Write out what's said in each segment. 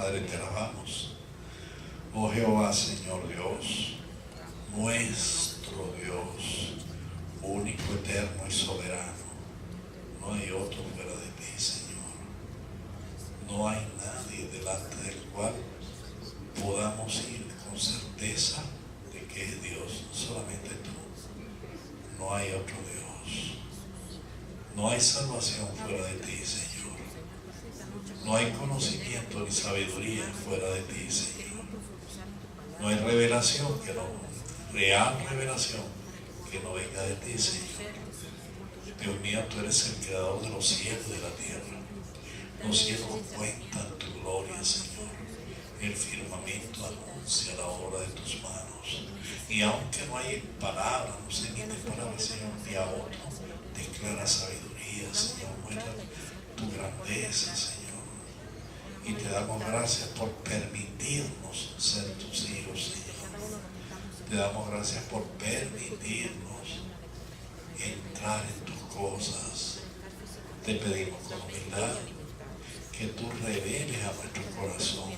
Padre, te alabamos. Oh Jehová, Señor Dios, nuestro Dios, único, eterno y soberano. No hay otro fuera de ti, Señor. No hay nadie delante del cual podamos ir con certeza de que es Dios, solamente tú. No hay otro Dios. No hay salvación fuera de ti, Señor. No hay conocimiento ni sabiduría fuera de ti, Señor. No hay revelación real revelación que no venga de ti, Señor. Dios mío, tú eres el creador de los cielos y de la tierra. Los cielos cuentan tu gloria, Señor. El firmamento anuncia la obra de tus manos. Y aunque no hay palabras, no se emiten palabras, Señor, ni a otro declara sabiduría, Señor. Muestra tu grandeza, Señor. Y te damos gracias por permitirnos ser tus hijos, Señor. Te damos gracias por permitirnos entrar en tus cosas. Te pedimos con humildad que tú reveles a nuestro corazón,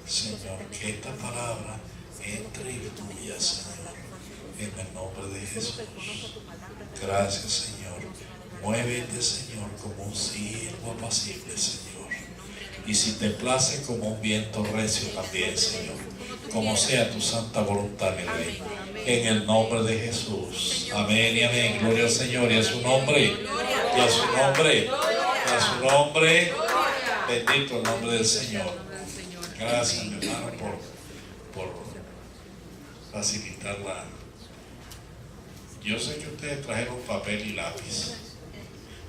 Señor, que esta palabra entre y fluya, Señor, en el nombre de Jesús. Gracias, Señor. Muévete, Señor, como un siervo apacible, Señor. Y si te place, como un viento recio también, Señor. Como sea tu santa voluntad, mi Rey. En el nombre de Jesús. Amén y amén. Gloria al Señor y a su nombre. Y a su nombre. Y a su nombre. Bendito el nombre del Señor. Gracias, mi hermano, por facilitarla. Yo sé que ustedes trajeron papel y lápiz.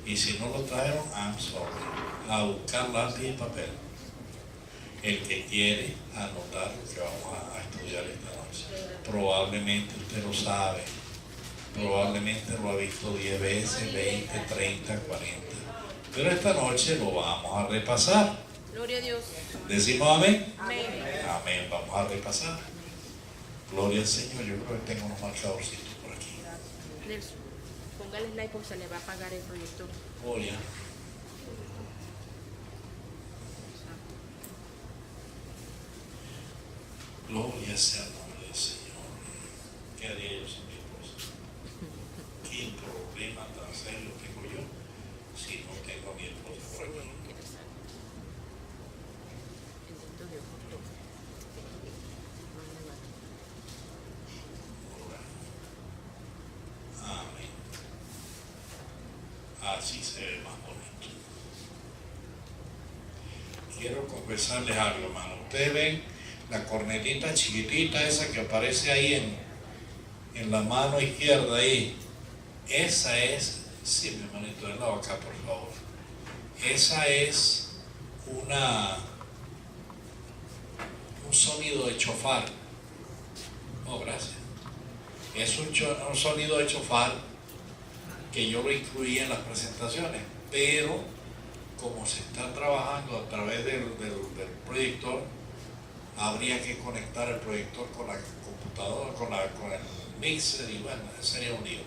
Y si no lo trajeron, I'm sorry. A buscar lápiz y papel. El que quiere anotar lo que vamos a estudiar esta noche. Probablemente usted lo sabe. Probablemente lo ha visto 10 veces, 20, 30, 40. Pero esta noche lo vamos a repasar. Gloria a Dios. ¿Decimos amén? Amén. Amén. Vamos a repasar. Gloria al Señor. Yo creo que tengo unos marcadorcitos por aquí. Nelson, póngale like porque se le va a apagar el proyector. Oh, ya. Gloria sea el nombre del Señor. ¿Qué haría yo sin mi esposa? ¿Qué problema tan serio tengo yo si no tengo a mi esposa por aquí? Amén. Así se ve más bonito. Quiero confesarles algo, hermano. Ustedes ven la cornetita chiquitita esa que aparece ahí en la mano izquierda ahí. Esa es, sí, mi hermanito, del lado acá, por favor. Esa es un sonido de chofar. Oh, gracias. Es un sonido de chofar que yo lo incluí en las presentaciones, pero como se está trabajando a través del proyector, habría que conectar el proyector con la computadora, con el mixer, y bueno, sería un lío.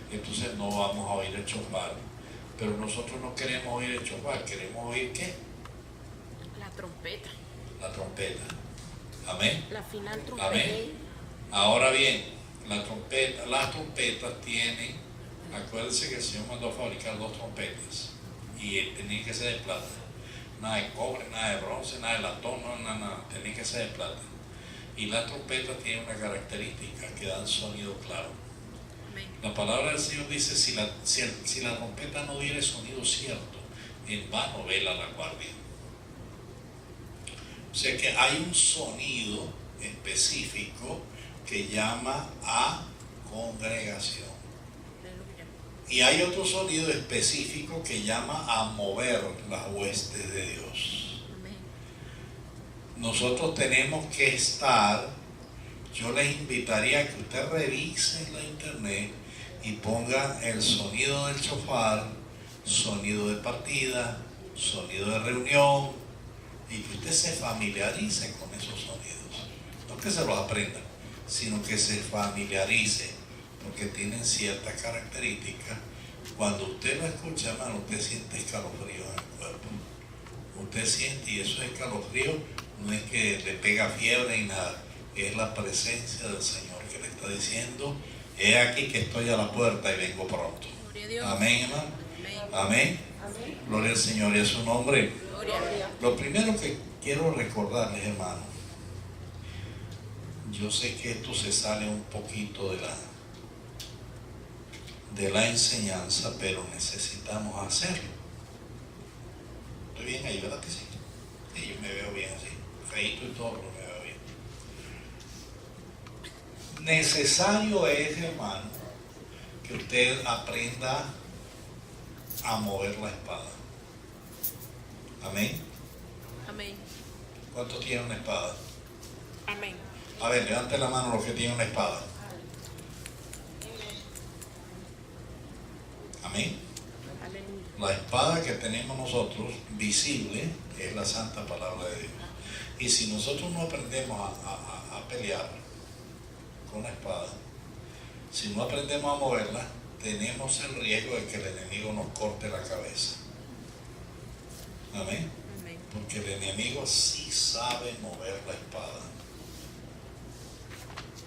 Entonces no vamos a oír el chofar. Pero nosotros no queremos oír el chofar, queremos oír ¿qué? La trompeta. La trompeta. Amén. La final trompeta. Amén. Ahora bien, las trompetas tienen, acuérdense que el Señor mandó a fabricar 2 trompetas y tenían que ser de plata. Nada de cobre, nada de bronce, nada de latón, nada, tenía que ser de plata. Y las trompetas tienen una característica que dan sonido claro. Amén. La palabra del Señor dice, si la trompeta no diere sonido cierto, en vano vela la guardia. O sea que hay un sonido específico que llama a congregación. Aleluya. Y hay otro sonido específico que llama a mover las huestes de Dios. Amén. Nosotros tenemos que estar, yo les invitaría a que usted revise la internet y ponga el sonido del chofar, sonido de partida, sonido de reunión, y que usted se familiarice con esos sonidos. No que se los aprenda, sino que se familiarice, porque tienen ciertas características. Cuando usted lo escucha, hermano, usted siente escalofrío en el cuerpo. Usted siente, y eso es escalofrío, no es que le pega fiebre ni nada, es la presencia del Señor que le está diciendo: he aquí que estoy a la puerta y vengo pronto. Gloria a Dios. Amén, hermano. Amén. Amén. Gloria al Señor y a su nombre. Gloria a Dios. Lo primero que quiero recordarles, hermano, yo sé que esto se sale un poquito de la enseñanza, pero necesitamos hacerlo. Estoy bien ahí, ¿verdad que sí? Sí, yo me veo bien así, feito y todo, pero me veo bien. Necesario es, hermano, que usted aprenda a mover la espada. Amén. Amén. ¿Cuántos tienen una espada? Amén. A ver, levante la mano los que tienen una espada. Amén. Aleluya. La espada que tenemos nosotros, visible, es la santa palabra de Dios. Y si nosotros no aprendemos a pelear con la espada, si no aprendemos a moverla, tenemos el riesgo de que el enemigo nos corte la cabeza. Amén. Amén. Porque el enemigo sí sabe mover la espada.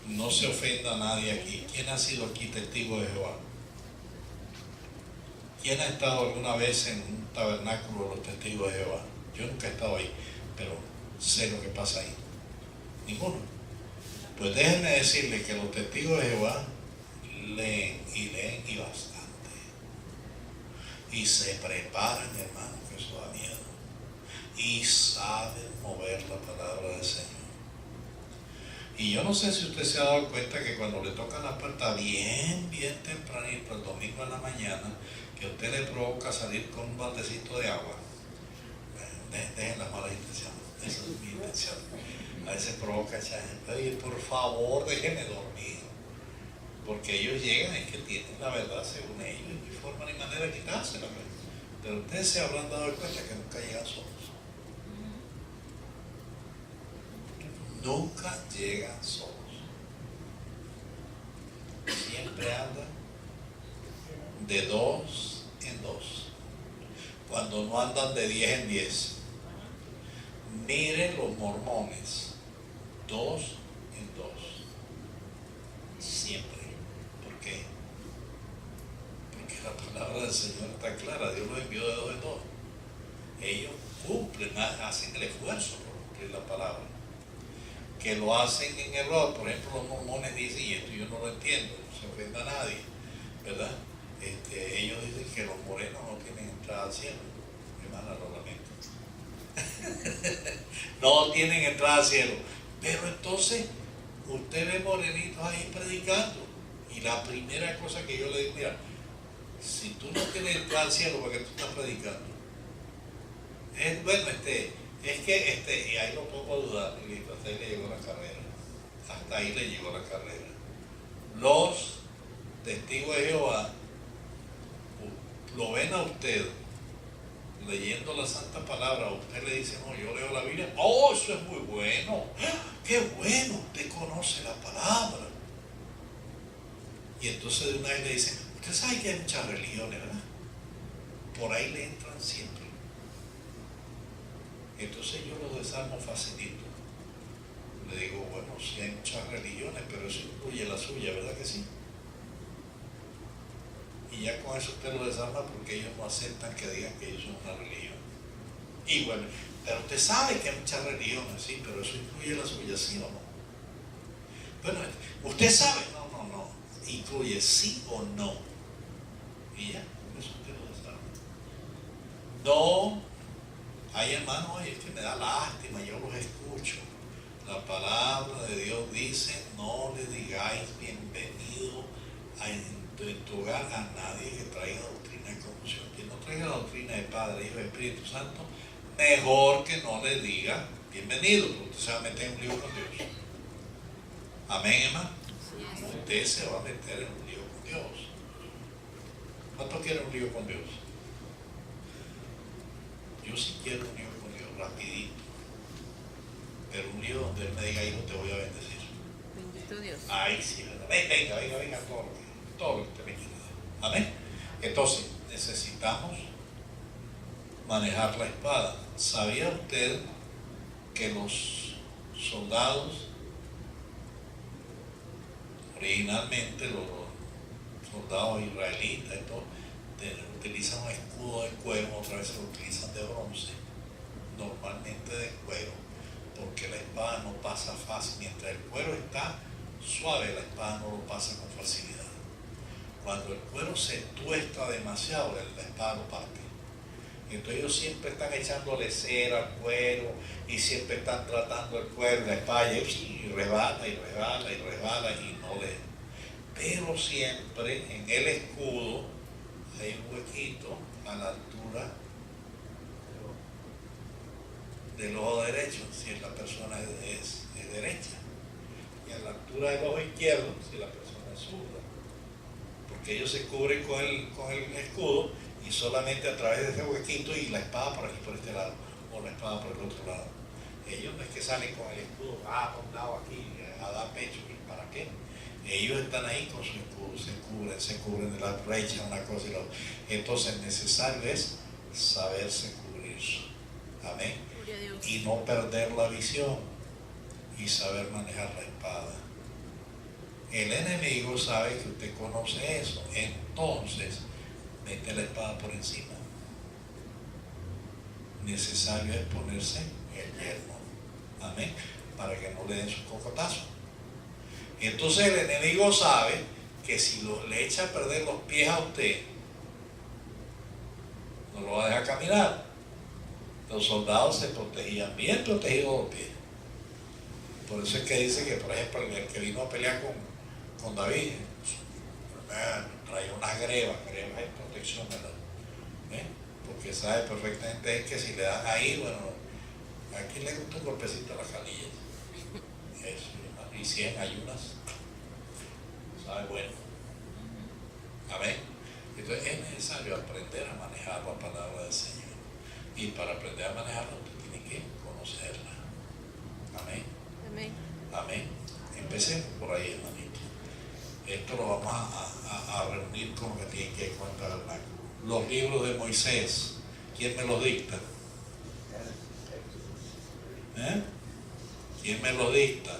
No se ofenda a nadie aquí. ¿Quién ha sido aquí testigo de Jehová? ¿Quién ha estado alguna vez en un tabernáculo de los testigos de Jehová? Yo nunca he estado ahí, pero sé lo que pasa ahí. Ninguno. Pues déjenme decirle que los testigos de Jehová leen y bastante. Y se preparan, hermano, que eso da miedo. Y saben mover la palabra del Señor. Y yo no sé si usted se ha dado cuenta que cuando le tocan la puerta bien tempranito, el domingo en la mañana, que a usted le provoca salir con un baldecito de agua, dejen las malas intenciones, esa es mi intención. A veces provoca echar, oye, por favor, déjenme dormir, porque ellos llegan, es que tienen la verdad según ellos, y no hay forma ni manera de quitársela. Pero ustedes se habrán dado cuenta que nunca llegan solos. Nunca llegan solos. Siempre andan de 2 en 2. Cuando no andan de 10 en 10. Miren los mormones. 2 en 2. Siempre. ¿Por qué? Porque la palabra del Señor está clara. Dios los envió de 2 en 2. Ellos cumplen, hacen el esfuerzo por cumplir la palabra. Que lo hacen en error. Por ejemplo, los mormones dicen, y esto yo no lo entiendo, no se ofenda a nadie, ¿verdad? Ellos dicen que los morenos no tienen entrada al cielo. Hermana, lo lamento. No tienen entrada al cielo. Pero entonces, usted ve morenitos ahí predicando. Y la primera cosa que yo le digo, mira, si tú no tienes entrada al cielo, ¿por qué tú estás predicando? Bueno, es que, y ahí lo pongo a dudar, y hasta ahí le llegó la carrera. Hasta ahí le llegó la carrera. Los testigos de Jehová lo ven a usted leyendo la santa palabra. Usted le dice, no, yo leo la Biblia. Oh, eso es muy bueno. Qué bueno, usted conoce la palabra. Y entonces de una vez le dicen, usted sabe que hay muchas religiones, ¿verdad? Por ahí le entran siempre. Entonces yo los desarmo facilito. Le digo, bueno, sí hay muchas religiones, pero eso incluye la suya, ¿verdad que sí? Y ya con eso usted lo desarma porque ellos no aceptan que digan que ellos son una religión. Y bueno, pero usted sabe que hay muchas religiones, sí, pero eso incluye la suya, ¿sí o no? Bueno, usted sabe, no, incluye sí o no. Y ya, con eso usted lo desarma. No, hay hermanos, es que me da lástima, yo los escucho. La palabra de Dios dice, no le digáis bienvenido en tu hogar a nadie que traiga doctrina de confusión. Quien no traiga la doctrina de Padre, Hijo y Espíritu Santo, mejor que no le diga bienvenido, porque usted se va a meter en un lío con Dios. Amén, hermano. Usted se va a meter en un lío con Dios. ¿Cuánto quiere un lío con Dios? Yo sí quiero un lío con Dios, rapidito. Pero un lío donde Él me diga, hijo, te voy a bendecir. Bendito Dios. Ay, sí, ¿verdad? Venga, todo lo que usted me quiera dar. Amén. Entonces, necesitamos manejar la espada. ¿Sabía usted que los soldados, originalmente los soldados israelitas y todo, utilizan un escudo de cuero, otras veces lo utilizan de bronce, normalmente de cuero, porque la espada no pasa fácil? Mientras el cuero está suave, la espada no lo pasa con facilidad. Cuando el cuero se tuesta demasiado, la espada lo parte. Entonces ellos siempre están echándole cera al cuero y siempre están tratando el cuero, la espada y rebala y rebala y rebala y no le... Pero siempre en el escudo hay un huequito a la altura del ojo derecho, si la persona es derecha, y a la altura del ojo izquierdo, si la persona es zurda, porque ellos se cubren con el escudo y solamente a través de ese huequito y la espada por aquí, por este lado, o la espada por el otro lado. Ellos no es que salen con el escudo, por un lado aquí, a dar pecho, ¿y para qué? Ellos están ahí con su escudo, se cubren de la brecha, una cosa y la otra. Entonces, necesario es saberse cubrir. Amén. Y no perder la visión y saber manejar la espada. El enemigo sabe que usted conoce eso, entonces mete la espada por encima. Necesario es ponerse el yelmo. Amén. Para que no le den su cocotazo. Entonces el enemigo sabe que si le echa a perder los pies a usted, no lo va a dejar caminar. Los soldados se protegían, bien protegidos los pies. Por eso es que dice que, por ejemplo, el que vino a pelear con David, traía unas grebas es protección, ¿verdad? Porque sabe perfectamente que si le dan ahí, bueno, aquí le gusta un golpecito a la canilla. Eso, y 100 ayunas, sabe bueno. Amén. Entonces es necesario aprender a manejar la palabra del Señor. Y para aprender a manejarla, usted tiene que conocerla. Amén. Amén. Amén. Empecemos por ahí, hermanito. Esto lo vamos a reunir con lo que tiene que contar los libros de Moisés. ¿Quién me los dicta? ¿Quién me los dicta?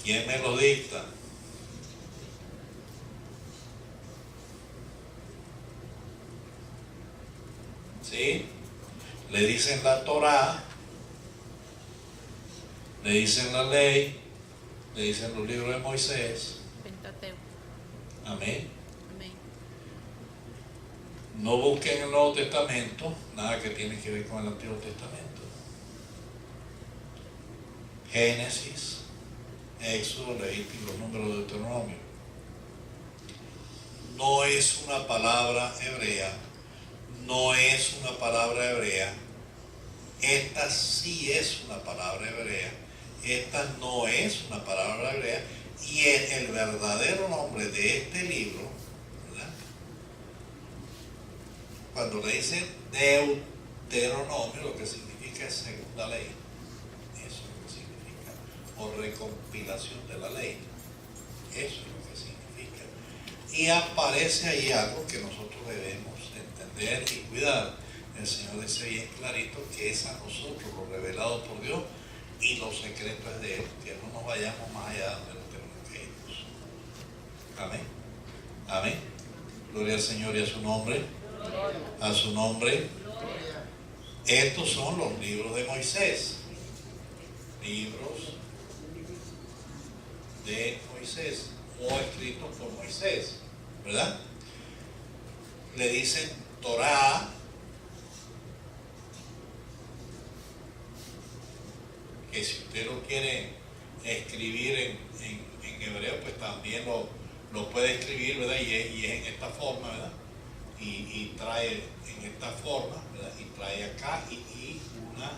¿Quién me los dicta? ¿Sí? Le dicen la Torá, le dicen la ley, le dicen los libros de Moisés. Pentateuco. Amén. Amén. No busquen el Nuevo Testamento, nada que tiene que ver con el Antiguo Testamento. Génesis, Éxodo, Levítico, Números, Deuteronomio. No es una palabra hebrea. No es una palabra hebrea. Esta sí es una palabra hebrea. Esta no es una palabra hebrea. Y el verdadero nombre de este libro, ¿verdad? Cuando le dicen Deuteronomio, lo que significa es segunda ley. Eso es lo que significa. O recompilación de la ley. Eso es lo que significa. Y aparece ahí algo que nosotros debemos entender y cuidar. El Señor dice bien clarito que es a nosotros lo revelado por Dios y los secretos es de Él, que no nos vayamos más allá de lo que nos queremos. Amén. Amén. Gloria al Señor y a su nombre. A su nombre. Estos son los libros de Moisés. Libros de Moisés o escritos por Moisés, ¿verdad? Le dicen Torá, que si usted lo quiere escribir en hebreo, pues también lo puede escribir, ¿verdad? Y es en esta forma, ¿verdad? Y trae en esta forma, ¿verdad? Y trae acá y una,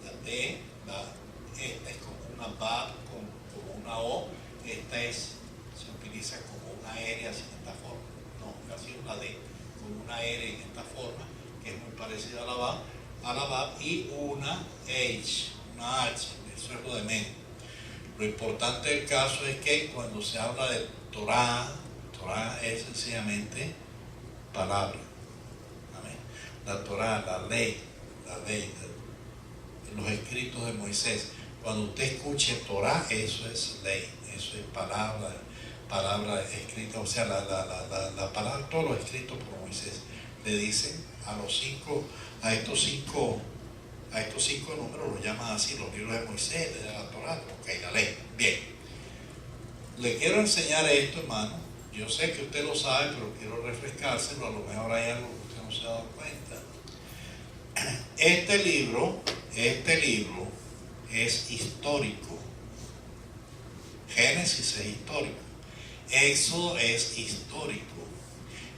la D, esta es como una Bab, como una O, esta se utiliza como una R así en esta forma. No, casi una D, con una R en esta forma, que es muy parecida a la Bab, y una H, una H, eso es lo de menos. Lo importante del caso es que cuando se habla de Torá es sencillamente palabra. Amén. La Torá, la ley, los escritos de Moisés. Cuando usted escuche Torá, eso es ley, eso es palabra escrita, o sea, la palabra, todos los escritos por Moisés. Le dicen a estos cinco números, los llaman así, los libros de Moisés, de la Torá, ok, la ley. Bien. Le quiero enseñar esto, hermano. Yo sé que usted lo sabe, pero quiero refrescárselo. A lo mejor hay algo que usted no se ha dado cuenta. Este libro es histórico. Génesis es histórico. Éxodo es histórico.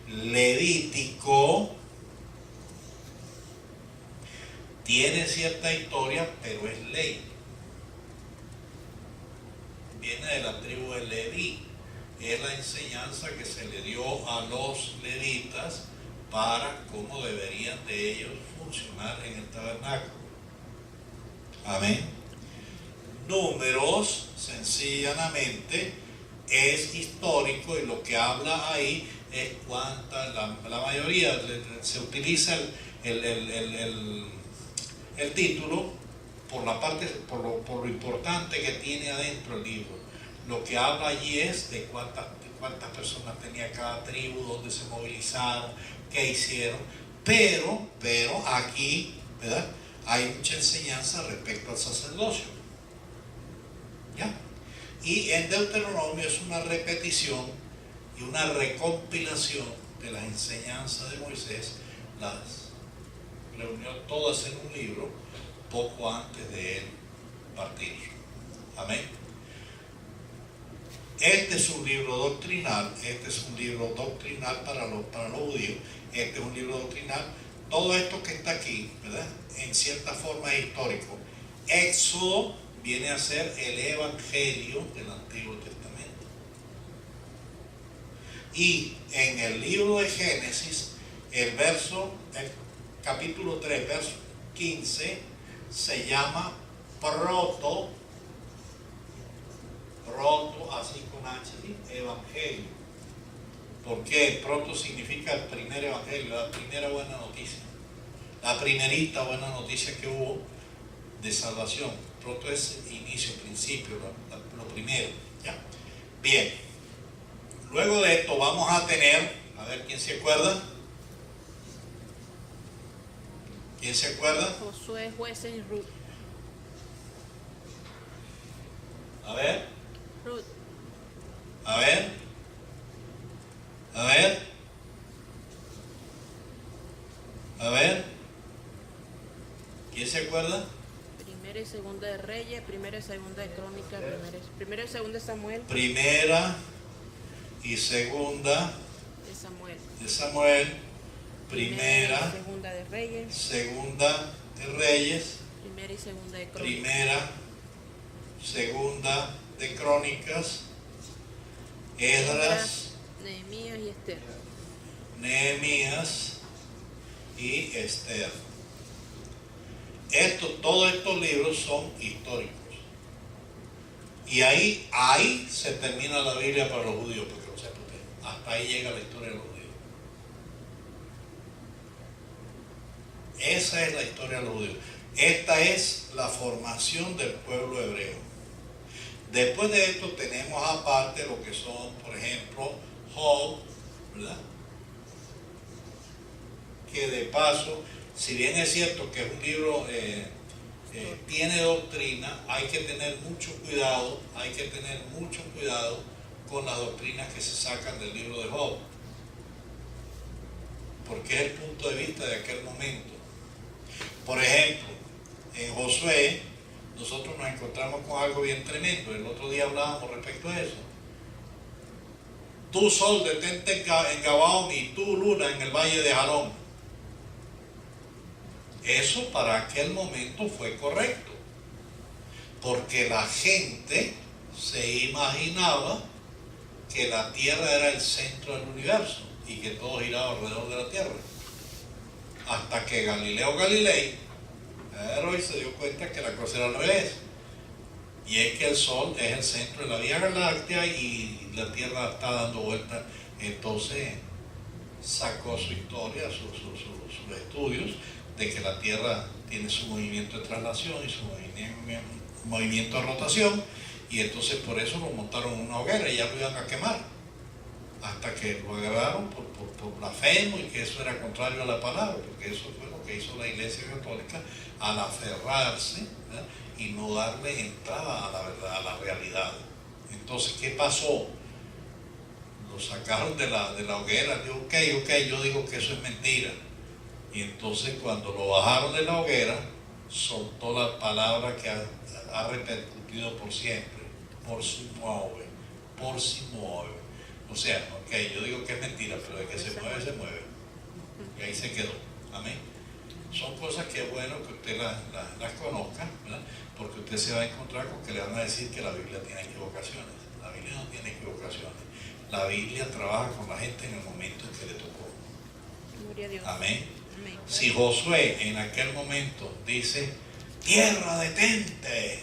Levítico tiene cierta historia, pero es ley. Viene de la tribu de Leví. Es la enseñanza que se le dio a los levitas para cómo deberían de ellos funcionar en el tabernáculo. Amén. Números, sencillamente, es histórico, y lo que habla ahí es la mayoría se utiliza el título por lo importante que tiene adentro el libro. Lo que habla allí es de cuántas personas tenía cada tribu, dónde se movilizaron, qué hicieron, pero aquí, ¿verdad?, hay mucha enseñanza respecto al sacerdocio. ¿Ya? Y en Deuteronomio es una repetición y una recompilación de las enseñanzas de Moisés. Las reunió todas en un libro poco antes de él partir. Amén. Este es un libro doctrinal, para los judíos. Este es un libro doctrinal. Todo esto que está aquí, ¿verdad?, en cierta forma es histórico. Éxodo viene a ser el evangelio del Antiguo Testamento. Y en el libro de Génesis, el capítulo 3, verso 15, se llama proto, así con H, evangelio. ¿Por qué? Proto significa el primer evangelio, la primera buena noticia, la primerita buena noticia que hubo de salvación. Proto es inicio, principio, lo primero. ¿Ya? Bien, luego de esto vamos a tener, a ver quién se acuerda. ¿Quién se acuerda? Josué, Jueces y Ruth. A ver. Ruth. A ver. A ver. A ver. ¿Quién se acuerda? Primera y segunda de Reyes, primera y segunda de Crónicas, primera y segunda de Samuel. Primera y segunda de Samuel. Primera y segunda de Reyes. Segunda de Reyes. Primera y segunda de Crónicas. Primera, segunda de Crónicas. Esdras, Nehemías y Esther. Nehemías y Esther. Todos estos libros son históricos. Y ahí se termina la Biblia para los judíos, porque lo sepa usted. Hasta ahí llega la historia de los judíos. Esa es la historia de los judíos. Esta es la formación del pueblo hebreo. Después de esto tenemos aparte lo que son, por ejemplo, Job, ¿verdad?, que de paso, si bien es cierto que es un libro, tiene doctrina, hay que tener mucho cuidado con las doctrinas que se sacan del libro de Job, porque es el punto de vista de aquel momento. Por ejemplo, en Josué, nosotros nos encontramos con algo bien tremendo. El otro día hablábamos respecto a eso. Tú, sol, detente en Gabaón, y tú, luna, en el valle de Jalón. Eso para aquel momento fue correcto, porque la gente se imaginaba que la Tierra era el centro del universo y que todo giraba alrededor de la Tierra. Hasta que Galileo Galilei se dio cuenta que la cosa era al revés, y es que el Sol es el centro de la Vía Láctea y la Tierra está dando vueltas. Entonces sacó su historia, sus estudios, de que la Tierra tiene su movimiento de traslación y su movimiento de rotación, y entonces por eso lo montaron en una hoguera y ya lo iban a quemar, hasta que lo agarraron por blasfemo y que eso era contrario a la palabra, porque eso fue lo que hizo la Iglesia Católica al aferrarse, ¿verdad?, y no darle entrada a la verdad, a la realidad. Entonces, ¿qué pasó? Lo sacaron de la hoguera. Digo, ok, yo digo que eso es mentira. Y entonces cuando lo bajaron de la hoguera, soltó la palabra que ha repercutido por siempre: por si mueve, por si mueve. O sea, ok, yo digo que es mentira, pero de que se mueve, se mueve. Y ahí se quedó. Amén. Son cosas que es bueno que usted las conozca, ¿verdad? Porque usted se va a encontrar con que le van a decir que la Biblia tiene equivocaciones. La Biblia no tiene equivocaciones. La Biblia trabaja con la gente en el momento en que le tocó. Gloria a Dios. Amén. Amén. Si Josué en aquel momento dice: tierra, detente,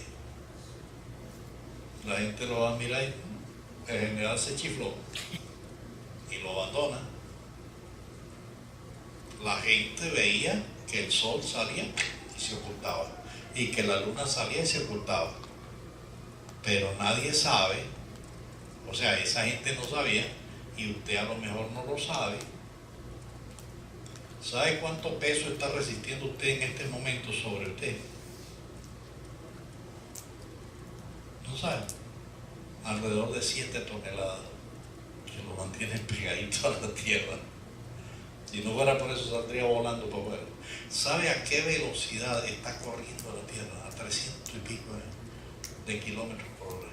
la gente lo va a mirar y el general se chifló y lo abandona. La gente veía que el sol salía y se ocultaba, y que la luna salía y se ocultaba, pero nadie sabe, o sea, esa gente no sabía, y usted a lo mejor no lo sabe. ¿Sabe cuánto peso está resistiendo usted en este momento sobre usted? ¿No sabe? Alrededor de 7 toneladas, que lo mantienen pegadito a la tierra. Si no fuera por eso, saldría volando para afuera. ¿Sabe a qué velocidad está corriendo la Tierra? A 300 y pico de kilómetros por hora.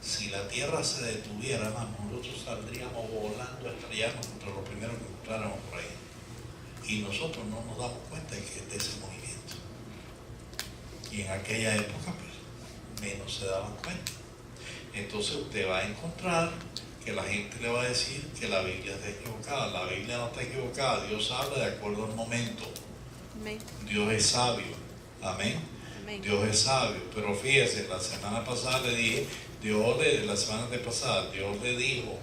Si la Tierra se detuviera, nosotros saldríamos volando a estrellarnos contra lo primero que encontráramos por ahí. Y nosotros no nos damos cuenta de ese movimiento. Y en aquella época, pues, menos se daban cuenta. Entonces usted va a encontrar que la gente le va a decir que la Biblia está equivocada. La Biblia no está equivocada. Dios habla de acuerdo al momento. Amén. Dios es sabio. Amén. Amén. Dios es sabio. Pero fíjese, la semana pasada le dije, la semana pasada, Dios le dijo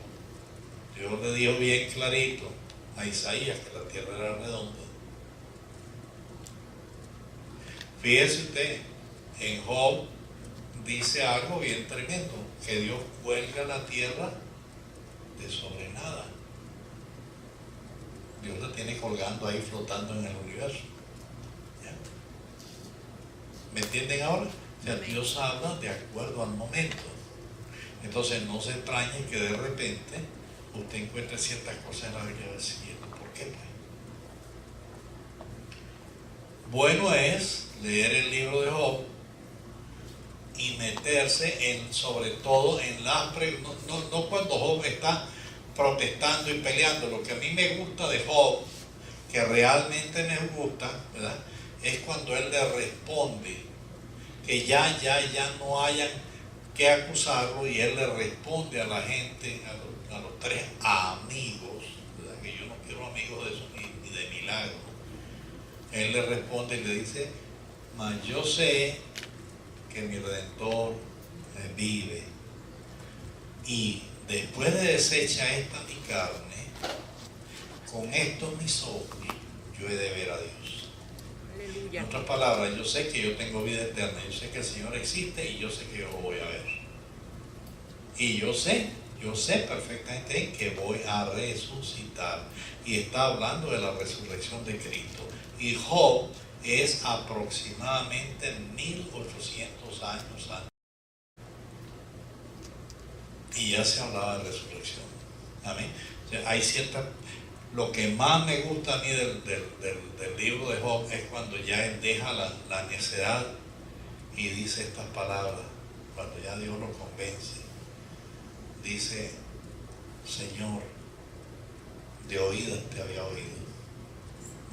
bien clarito a Isaías que la tierra era redonda. Fíjese usted, en Job dice algo bien tremendo, que Dios cuelga la tierra de sobre nada. Dios la tiene colgando ahí, flotando en el universo. ¿Ya? ¿Me entienden ahora? O sea, Dios habla de acuerdo al momento. Entonces no se extrañe que de repente usted encuentre ciertas cosas en la Biblia y va a decir: ¿por qué? Pues? Bueno es leer el libro de Job y meterse sobre todo en las preguntas, no cuando Job está protestando y peleando. Lo que a mí me gusta de Job, que realmente me gusta, ¿verdad?, es cuando él le responde, que ya no hayan que acusarlo, y él le responde a la gente, a los 3 amigos, ¿verdad?, que yo no quiero amigos de esos ni de milagro. Él le responde y le dice: mas yo sé que mi Redentor vive, y después de deshecha esta mi carne, con estos mis ojos yo he de ver a Dios. Aleluya. En otras palabras, yo sé que yo tengo vida eterna, yo sé que el Señor existe y yo sé que yo lo voy a ver. Y yo sé perfectamente que voy a resucitar. Y está hablando de la resurrección de Cristo. Y Job es aproximadamente 1800 años antes. Y ya se hablaba de resurrección. Amén. O sea, hay cierta... Lo que más me gusta a mí del libro de Job es cuando ya él deja la necedad y dice estas palabras, cuando ya Dios lo convence. Dice: Señor, de oídas te había oído,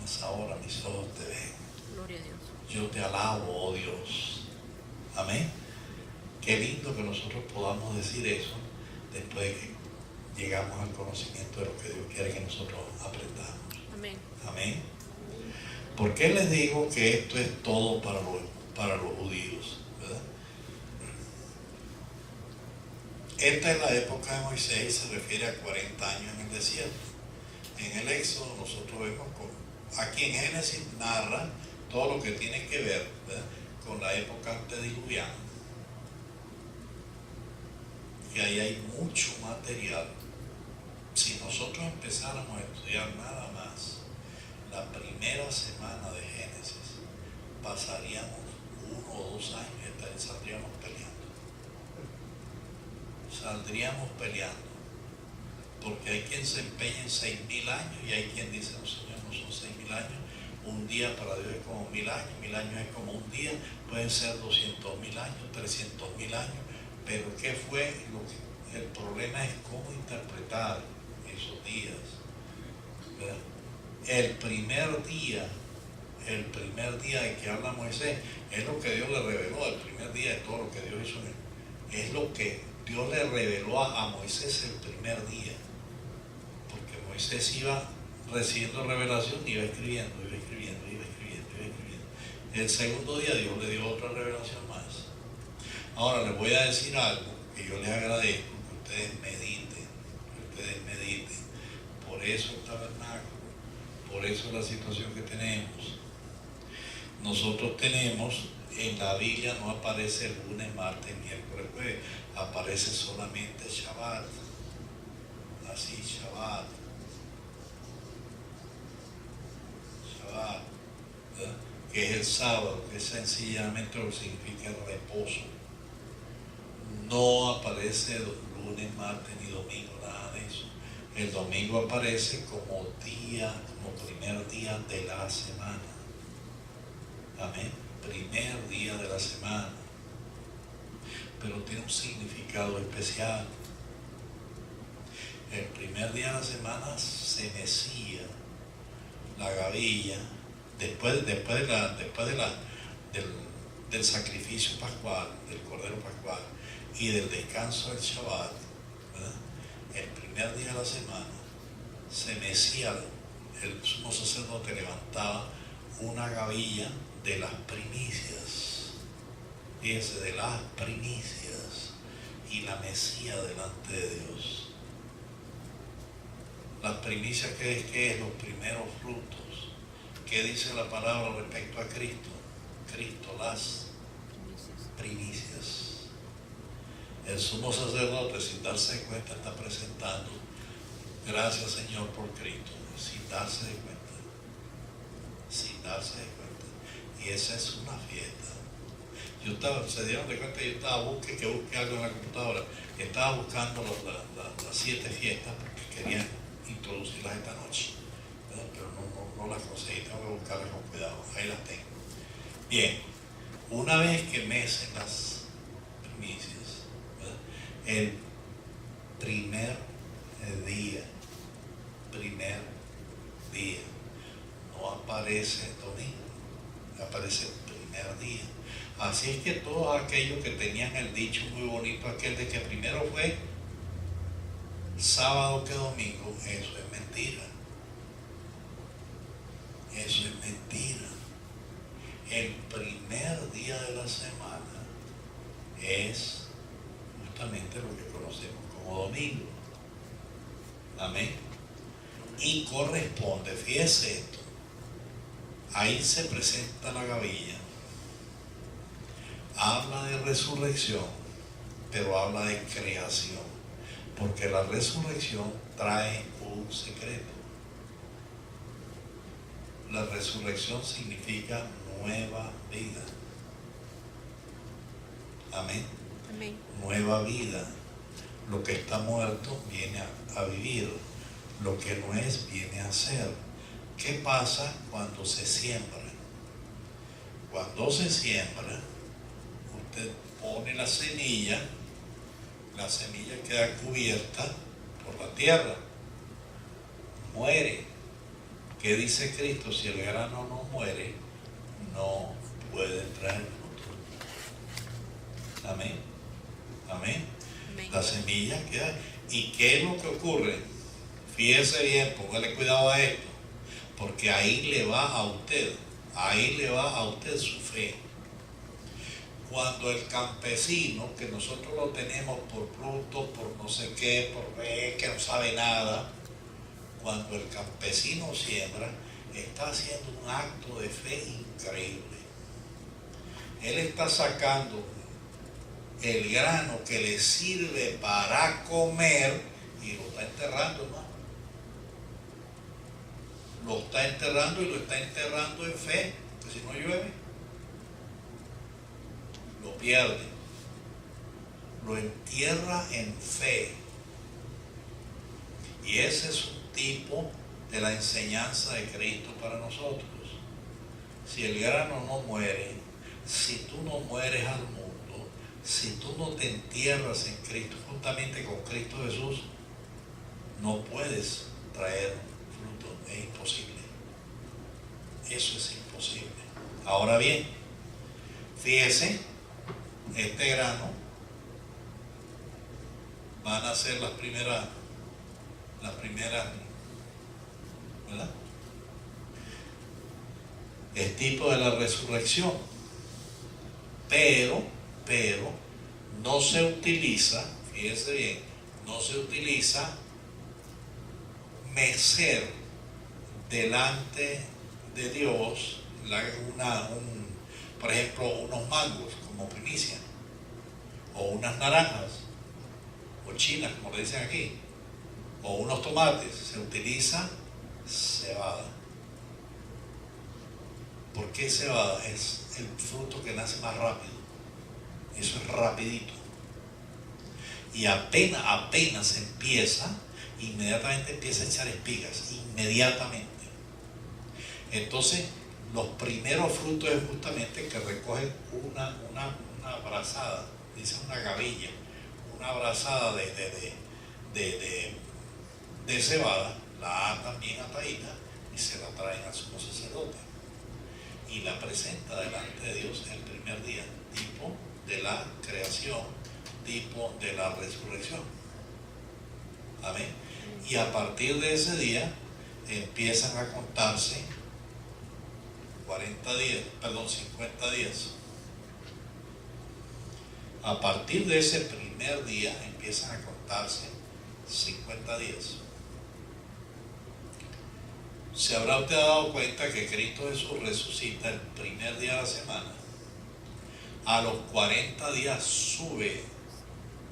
mas ahora mis ojos te ven. Gloria a Dios. Yo te alabo, oh Dios. Amén. Qué lindo que nosotros podamos decir eso después de que llegamos al conocimiento de lo que Dios quiere que nosotros aprendamos. Amén. Amén. ¿Por qué les digo que esto es todo para los judíos? ¿Verdad? Esta es la época de Moisés y se refiere a 40 años en el desierto. En el Éxodo nosotros vemos aquí en Génesis narra todo lo que tiene que ver, ¿verdad?, con la época antediluviana. Y ahí hay mucho material. Si nosotros empezáramos a estudiar nada más la primera semana de Génesis, pasaríamos 1 o 2 años y saldríamos peleando. Saldríamos peleando. Porque hay quien se empeña en 6.000 años y hay quien dice, no Señor, no son 6.000 años. Un día para Dios es como 1.000 años, 1.000 años es como un día, pueden ser 200.000 años, 300.000 años. Pero ¿qué fue lo que? El problema es cómo interpretar esos días, ¿verdad? El primer día de que habla Moisés es lo que Dios le reveló. El primer día de todo lo que Dios hizo es lo que Dios le reveló a Moisés el primer día, porque Moisés iba recibiendo revelación y iba escribiendo. El segundo día Dios le dio otra revelación más. Ahora les voy a decir algo que yo les agradezco, que ustedes mediten. Por eso el tabernáculo, por eso la situación que tenemos. Nosotros tenemos, en la Biblia no aparece lunes, martes, miércoles, jueves, aparece solamente Shabbat. Así, Shabbat, ¿verdad?, que es el sábado, que sencillamente lo que significa reposo. No aparece lunes, martes ni domingo, nada de eso. El domingo aparece como primer día de la semana. Amén. Primer día de la semana. Pero tiene un significado especial. El primer día de la semana se mecía la gavilla después del sacrificio pascual, del cordero pascual y del descanso del Shabbat, ¿verdad? El primer día de la semana se mecía, el sumo sacerdote levantaba una gavilla de las primicias, fíjense, de las primicias, y la mecía delante de Dios. Las primicias, ¿qué es? Los primeros frutos. ¿Qué dice la palabra respecto a Cristo? Cristo, las primicias. El sumo sacerdote, sin darse cuenta, está presentando, gracias Señor por Cristo, sin darse de cuenta. Y esa es una fiesta. Se dieron de cuenta que yo estaba busque algo en la computadora. Estaba buscando las 7 fiestas porque quería introducirlas esta noche, ¿verdad? Pero no las conseguí, tengo que buscarlas con cuidado. Ahí las tengo. Bien, una vez que mecen las primicias, ¿verdad?, el primer día, no aparece domingo, aparece el primer día. Así es que todos aquellos que tenían el dicho muy bonito aquel de que primero fue sábado que domingo, eso es mentira. El primer día de la semana es justamente lo que conocemos como domingo. Amén. Y corresponde, fíjese esto, ahí se presenta la gavilla, habla de resurrección, pero habla de creación, porque la resurrección trae un secreto. La resurrección significa nueva vida. Amén. Amén. Nueva vida. Lo que está muerto viene a vivir. Lo que no es viene a ser. ¿Qué pasa cuando se siembra? Cuando se siembra, usted pone la semilla queda cubierta por la tierra, muere. ¿Qué dice Cristo? Si el grano no muere, no puede traer fruto. Amén. Amén. Amén. La semilla queda. ¿Y qué es lo que ocurre? Fíjese bien, póngale cuidado a esto, porque ahí le va a usted su fe. Cuando el campesino, que nosotros lo tenemos por bruto, por no sé qué, por ver que no sabe nada, cuando el campesino siembra, está haciendo un acto de fe increíble. Él está sacando el grano que le sirve para comer y lo está enterrando, hermano. Lo está enterrando y lo está enterrando en fe, porque si no llueve, lo pierde. Lo entierra en fe. Y ese es un tipo de la enseñanza de Cristo para nosotros. Si el grano no muere, si tú no mueres al mundo, si tú no te entierras en Cristo, juntamente con Cristo Jesús, no puedes traer fruto. Es imposible. Eso es imposible. Ahora bien, fíjese, este grano van a ser las primeras, ¿verdad? Es tipo de la resurrección, pero no se utiliza, fíjense bien, no se utiliza mecer delante de Dios por ejemplo, unos mangos como primicia, o unas naranjas, o chinas como le dicen aquí, o unos tomates. Se utiliza cebada. ¿Por qué cebada? Es el fruto que nace más rápido. Eso es rapidito. Y apenas empieza, inmediatamente empieza a echar espigas. Inmediatamente. Entonces, los primeros frutos es justamente que recogen una brazada, dice una gavilla, una brazada de cebada, la atan bien atadita y se la traen al sumo sacerdote. Y la presenta delante de Dios el primer día, tipo de la creación, tipo de la resurrección. Amén. Y a partir de ese día empiezan a contarse 50 días. A partir de ese primer día empiezan a contarse 50 días. ¿Se habrá usted dado cuenta que Cristo Jesús resucita el primer día de la semana? A los 40 días sube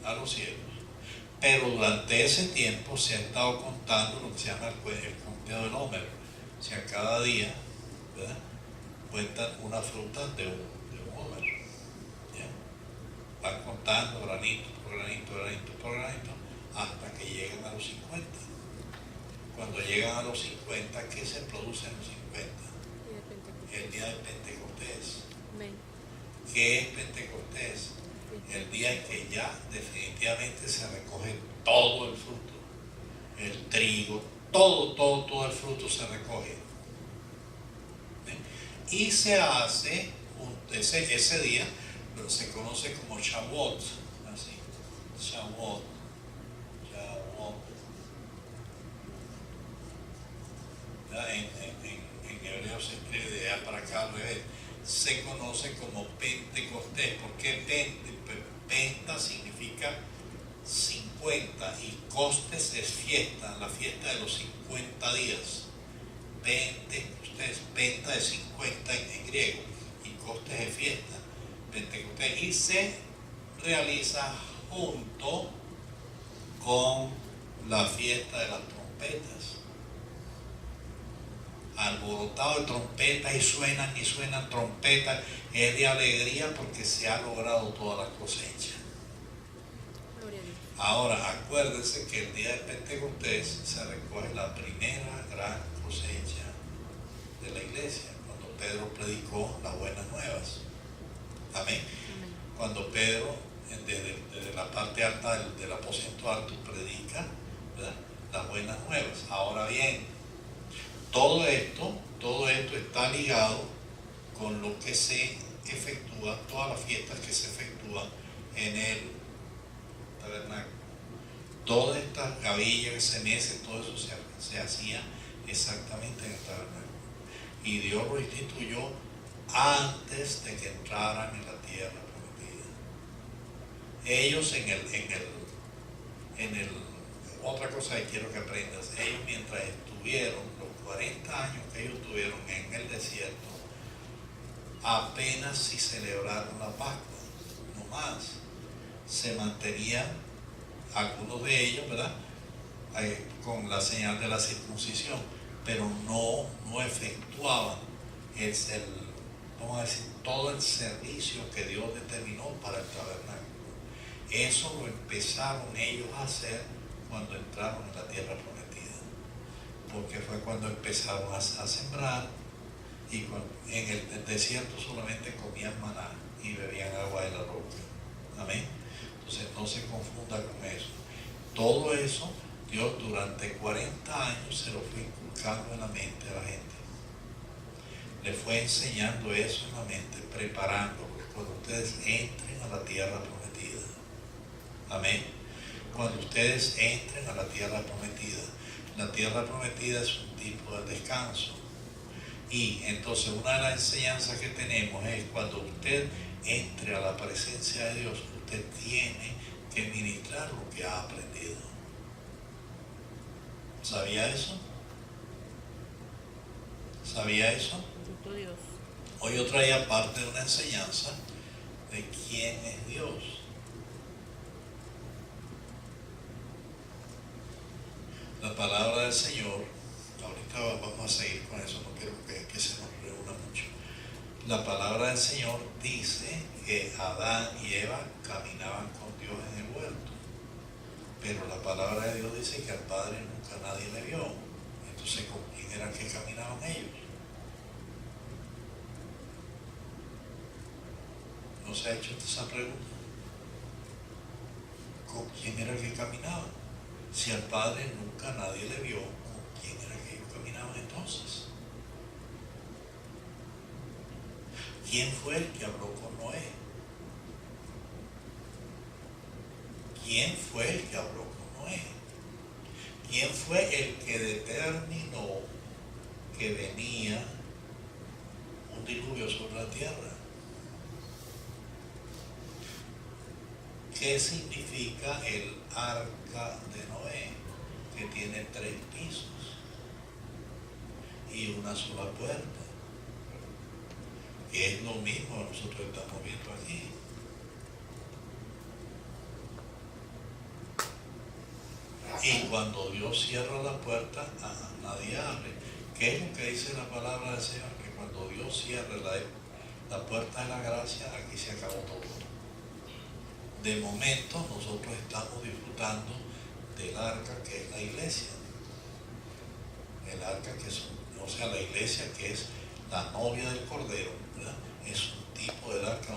a los cielos. Pero durante ese tiempo se ha estado contando lo que se llama el conteo del Homer. O sea, cada día, ¿verdad?, cuentan una fruta de un Homer. ¿Ya? Van contando granito por granito, granito por granito, hasta que llegan a los 50. Cuando llegan a los 50, ¿qué se produce en los 50? El día de Pentecostés. ¿Qué es Pentecostés? El día en que ya definitivamente se recoge todo el fruto, el trigo, todo el fruto se recoge. Y se hace, ese día se conoce como Shavuot, así, Shavuot. En hebreo se escribe de allá para acá al revés. Se conoce como Pentecostés. ¿Por qué Penta significa 50 y Costes es fiesta, la fiesta de los 50 días. Pentecostés, Penta es 50 en griego y Costes es fiesta. Pentecostés, y se realiza junto con la fiesta de las trompetas. Alborotado de trompetas y suenan trompetas, es de alegría porque se ha logrado toda la cosecha. Ahora acuérdense que el día de Pentecostés se recoge la primera gran cosecha de la iglesia, cuando Pedro predicó las buenas nuevas. Amén. Cuando Pedro desde la parte alta del aposento alto predica, ¿verdad?, las buenas nuevas. Ahora bien, todo esto está ligado con lo que se efectúa, todas las fiestas que se efectúan en el tabernáculo. Todas estas gavillas que se mecen, todo eso se hacía exactamente en el tabernáculo. Y Dios lo instituyó antes de que entraran en la tierra prometida. Ellos en el otra cosa que quiero que aprendas. Ellos mientras estuvieron, los 40 años que ellos tuvieron en el desierto, apenas si celebraron la Pascua, no más. Se mantenían algunos de ellos, ¿verdad?, con la señal de la circuncisión, pero no efectuaban vamos a decir, todo el servicio que Dios determinó para el tabernáculo. Eso lo empezaron ellos a hacer cuando entraron en la tierra prometida, porque fue cuando empezaron a sembrar, y en el desierto solamente comían maná y bebían agua de la roca. Amén. Entonces no se confunda con eso. Todo eso Dios durante 40 años se lo fue inculcando en la mente a la gente. Le fue enseñando eso en la mente, preparándolos cuando ustedes entren a la tierra prometida. Amén. Cuando ustedes entren a la tierra prometida es un tipo de descanso. Y entonces una de las enseñanzas que tenemos es cuando usted entre a la presencia de Dios, usted tiene que ministrar lo que ha aprendido. ¿Sabía eso? ¿Sabía eso? Dios. Hoy yo traía parte de una enseñanza de quién es Dios. La palabra del Señor, ahorita vamos a seguir con eso, no quiero que se nos reúna mucho. La palabra del Señor dice que Adán y Eva caminaban con Dios en el huerto, pero la palabra de Dios dice que al Padre nunca nadie le vio. Entonces, ¿con quién era que caminaban ellos? ¿No se ha hecho esa pregunta? ¿Con quién era que caminaban? Si al Padre nunca nadie le vio, ¿con quién era que ellos caminaban entonces? ¿Quién fue el que habló con Noé? ¿Quién fue el que habló con Noé? ¿Quién fue el que determinó que venía un diluvio sobre la tierra? ¿Qué significa el arca de Noé? Que tiene 3 pisos y una sola puerta, que es lo mismo que nosotros estamos viendo aquí. Y cuando Dios cierra la puerta, nadie abre. ¿Qué es lo que dice la palabra del Señor? Que cuando Dios cierre la puerta de la gracia, aquí se acabó todo. De momento nosotros estamos disfrutando del arca que es la iglesia. El arca que es, o sea, la iglesia que es la novia del Cordero, ¿verdad? Es un tipo del arca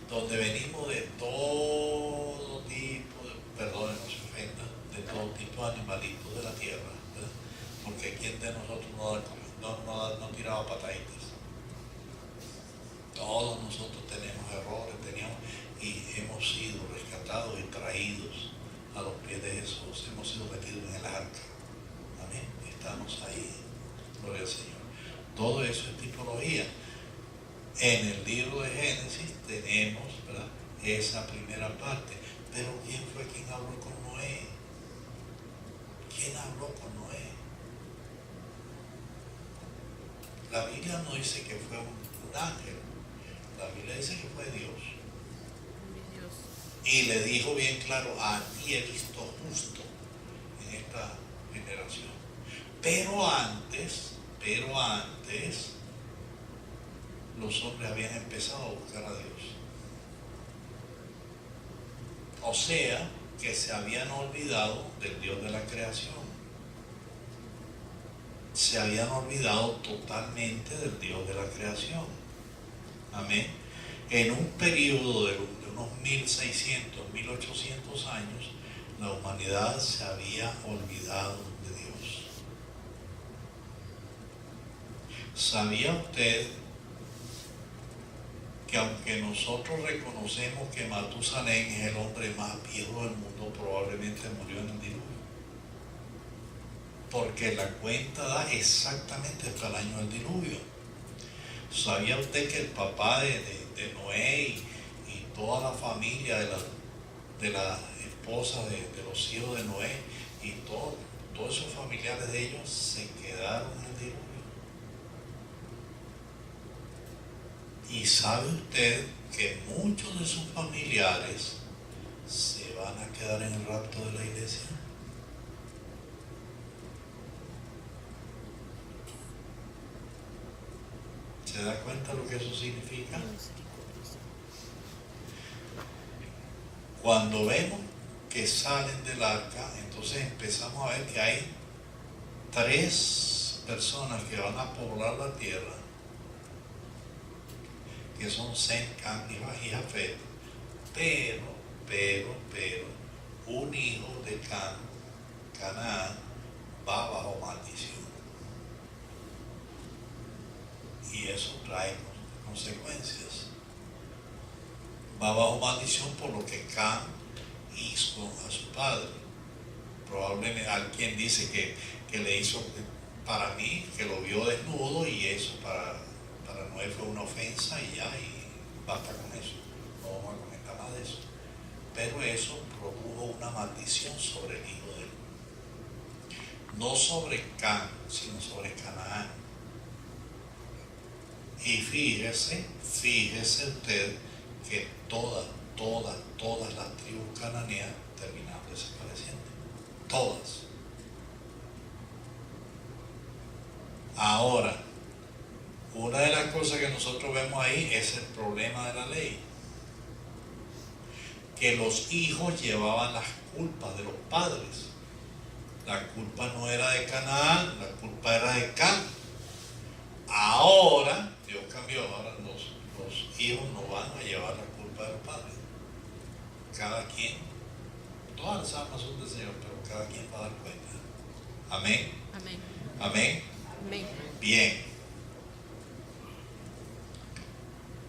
donde venimos de todo tipo, perdón, no se ofenda, de todo tipo de animalitos de la tierra, ¿verdad? Porque ¿quién de nosotros no tiraba pataditas? Todos nosotros tenemos errores, y hemos sido rescatados y traídos a los pies de Jesús, hemos sido metidos en el arca. Amén. Estamos ahí. Gloria al Señor. Todo eso es tipología. En el libro de Génesis tenemos, ¿verdad?, esa primera parte. Pero ¿quién fue quien habló con Noé? ¿Quién habló con Noé? La Biblia no dice que fue un ángel. La Biblia dice que fue Dios. Y le dijo bien claro: a ti he visto justo en esta generación. Pero antes, los hombres habían empezado a buscar a Dios. O sea, que se habían olvidado del Dios de la creación. Se habían olvidado totalmente del Dios de la creación. Amén. En un periodo de unos 1600, 1800 años, la humanidad se había olvidado de Dios. ¿Sabía usted que aunque nosotros reconocemos que Matusalén es el hombre más viejo del mundo, probablemente murió en el diluvio? Porque la cuenta da exactamente hasta el año del diluvio. ¿Sabía usted que el papá de Noé y toda la familia de la esposa de los hijos de Noé y todos esos familiares de ellos se quedaron en el diluvio. Y sabe usted que muchos de sus familiares se van a quedar en el rapto de la iglesia. ¿Se da cuenta lo que eso significa? Cuando vemos que salen del arca, entonces empezamos a ver que hay 3 personas que van a poblar la tierra, que son Sem, Cam y Jafet, pero, un hijo de Canaán, va bajo maldición. Y eso trae consecuencias. Va bajo maldición por lo que Cam hizo a su padre. Probablemente alguien dice que le hizo, para mí, que lo vio desnudo, y eso para Noé fue una ofensa, y ya, y basta con eso. No vamos a comentar nada de eso. Pero eso produjo una maldición sobre el hijo de él. No sobre Cam, sino sobre Canaán. Y fíjese usted que todas las tribus cananeas terminaron desapareciendo. Todas. Ahora, una de las cosas que nosotros vemos ahí es el problema de la ley. Que los hijos llevaban las culpas de los padres. La culpa no era de Canaán, la culpa era de Cam. Ahora, Dios cambió, ahora los hijos no van a llevar la culpa de los padres. Cada quien, todas las almas son del Señor, pero cada quien va a dar cuenta. Amén. Amén. Amén. Amén. Bien.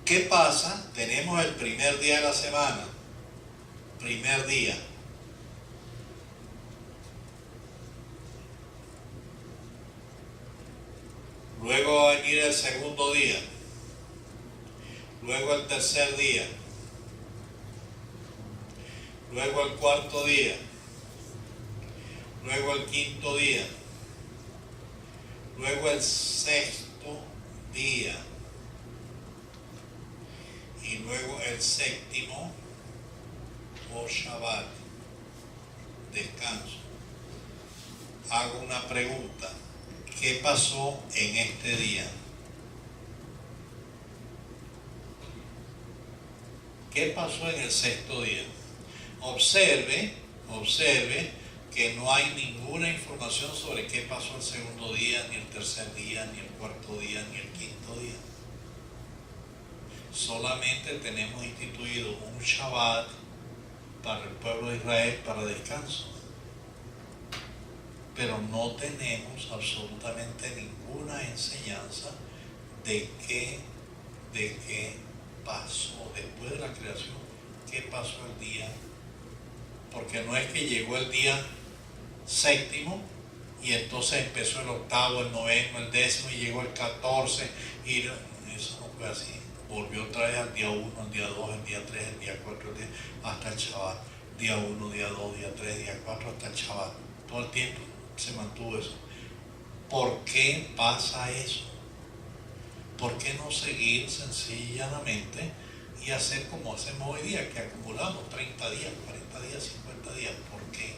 ¿Qué pasa? Tenemos el primer día de la semana. Primer día. Luego va a venir el segundo día. Luego el tercer día. Luego el cuarto día. Luego el quinto día. Luego el sexto día. Y luego el séptimo, o Shabbat, descanso. Hago una pregunta. ¿Qué pasó en este día? ¿Qué pasó en el sexto día? Observe que no hay ninguna información sobre qué pasó el segundo día, ni el tercer día, ni el cuarto día, ni el quinto día. Solamente tenemos instituido un Shabbat para el pueblo de Israel para descanso. Pero no tenemos absolutamente ninguna enseñanza de qué pasó después de la creación, qué pasó el día. Porque no es que llegó el día séptimo y entonces empezó el octavo, el noveno, el décimo y llegó el 14 y eso no fue así. Volvió otra vez al día 1, al día 2, al día 3, al día 4, hasta el Shabbat. Día 1, día 2, día 3, día 4, hasta el Shabbat. Todo el tiempo se mantuvo eso. ¿Por qué pasa eso? ¿Por qué no seguir sencillamente y hacer como hacemos hoy día, que acumulamos 30 días, 40 días, 50 días? ¿Por qué?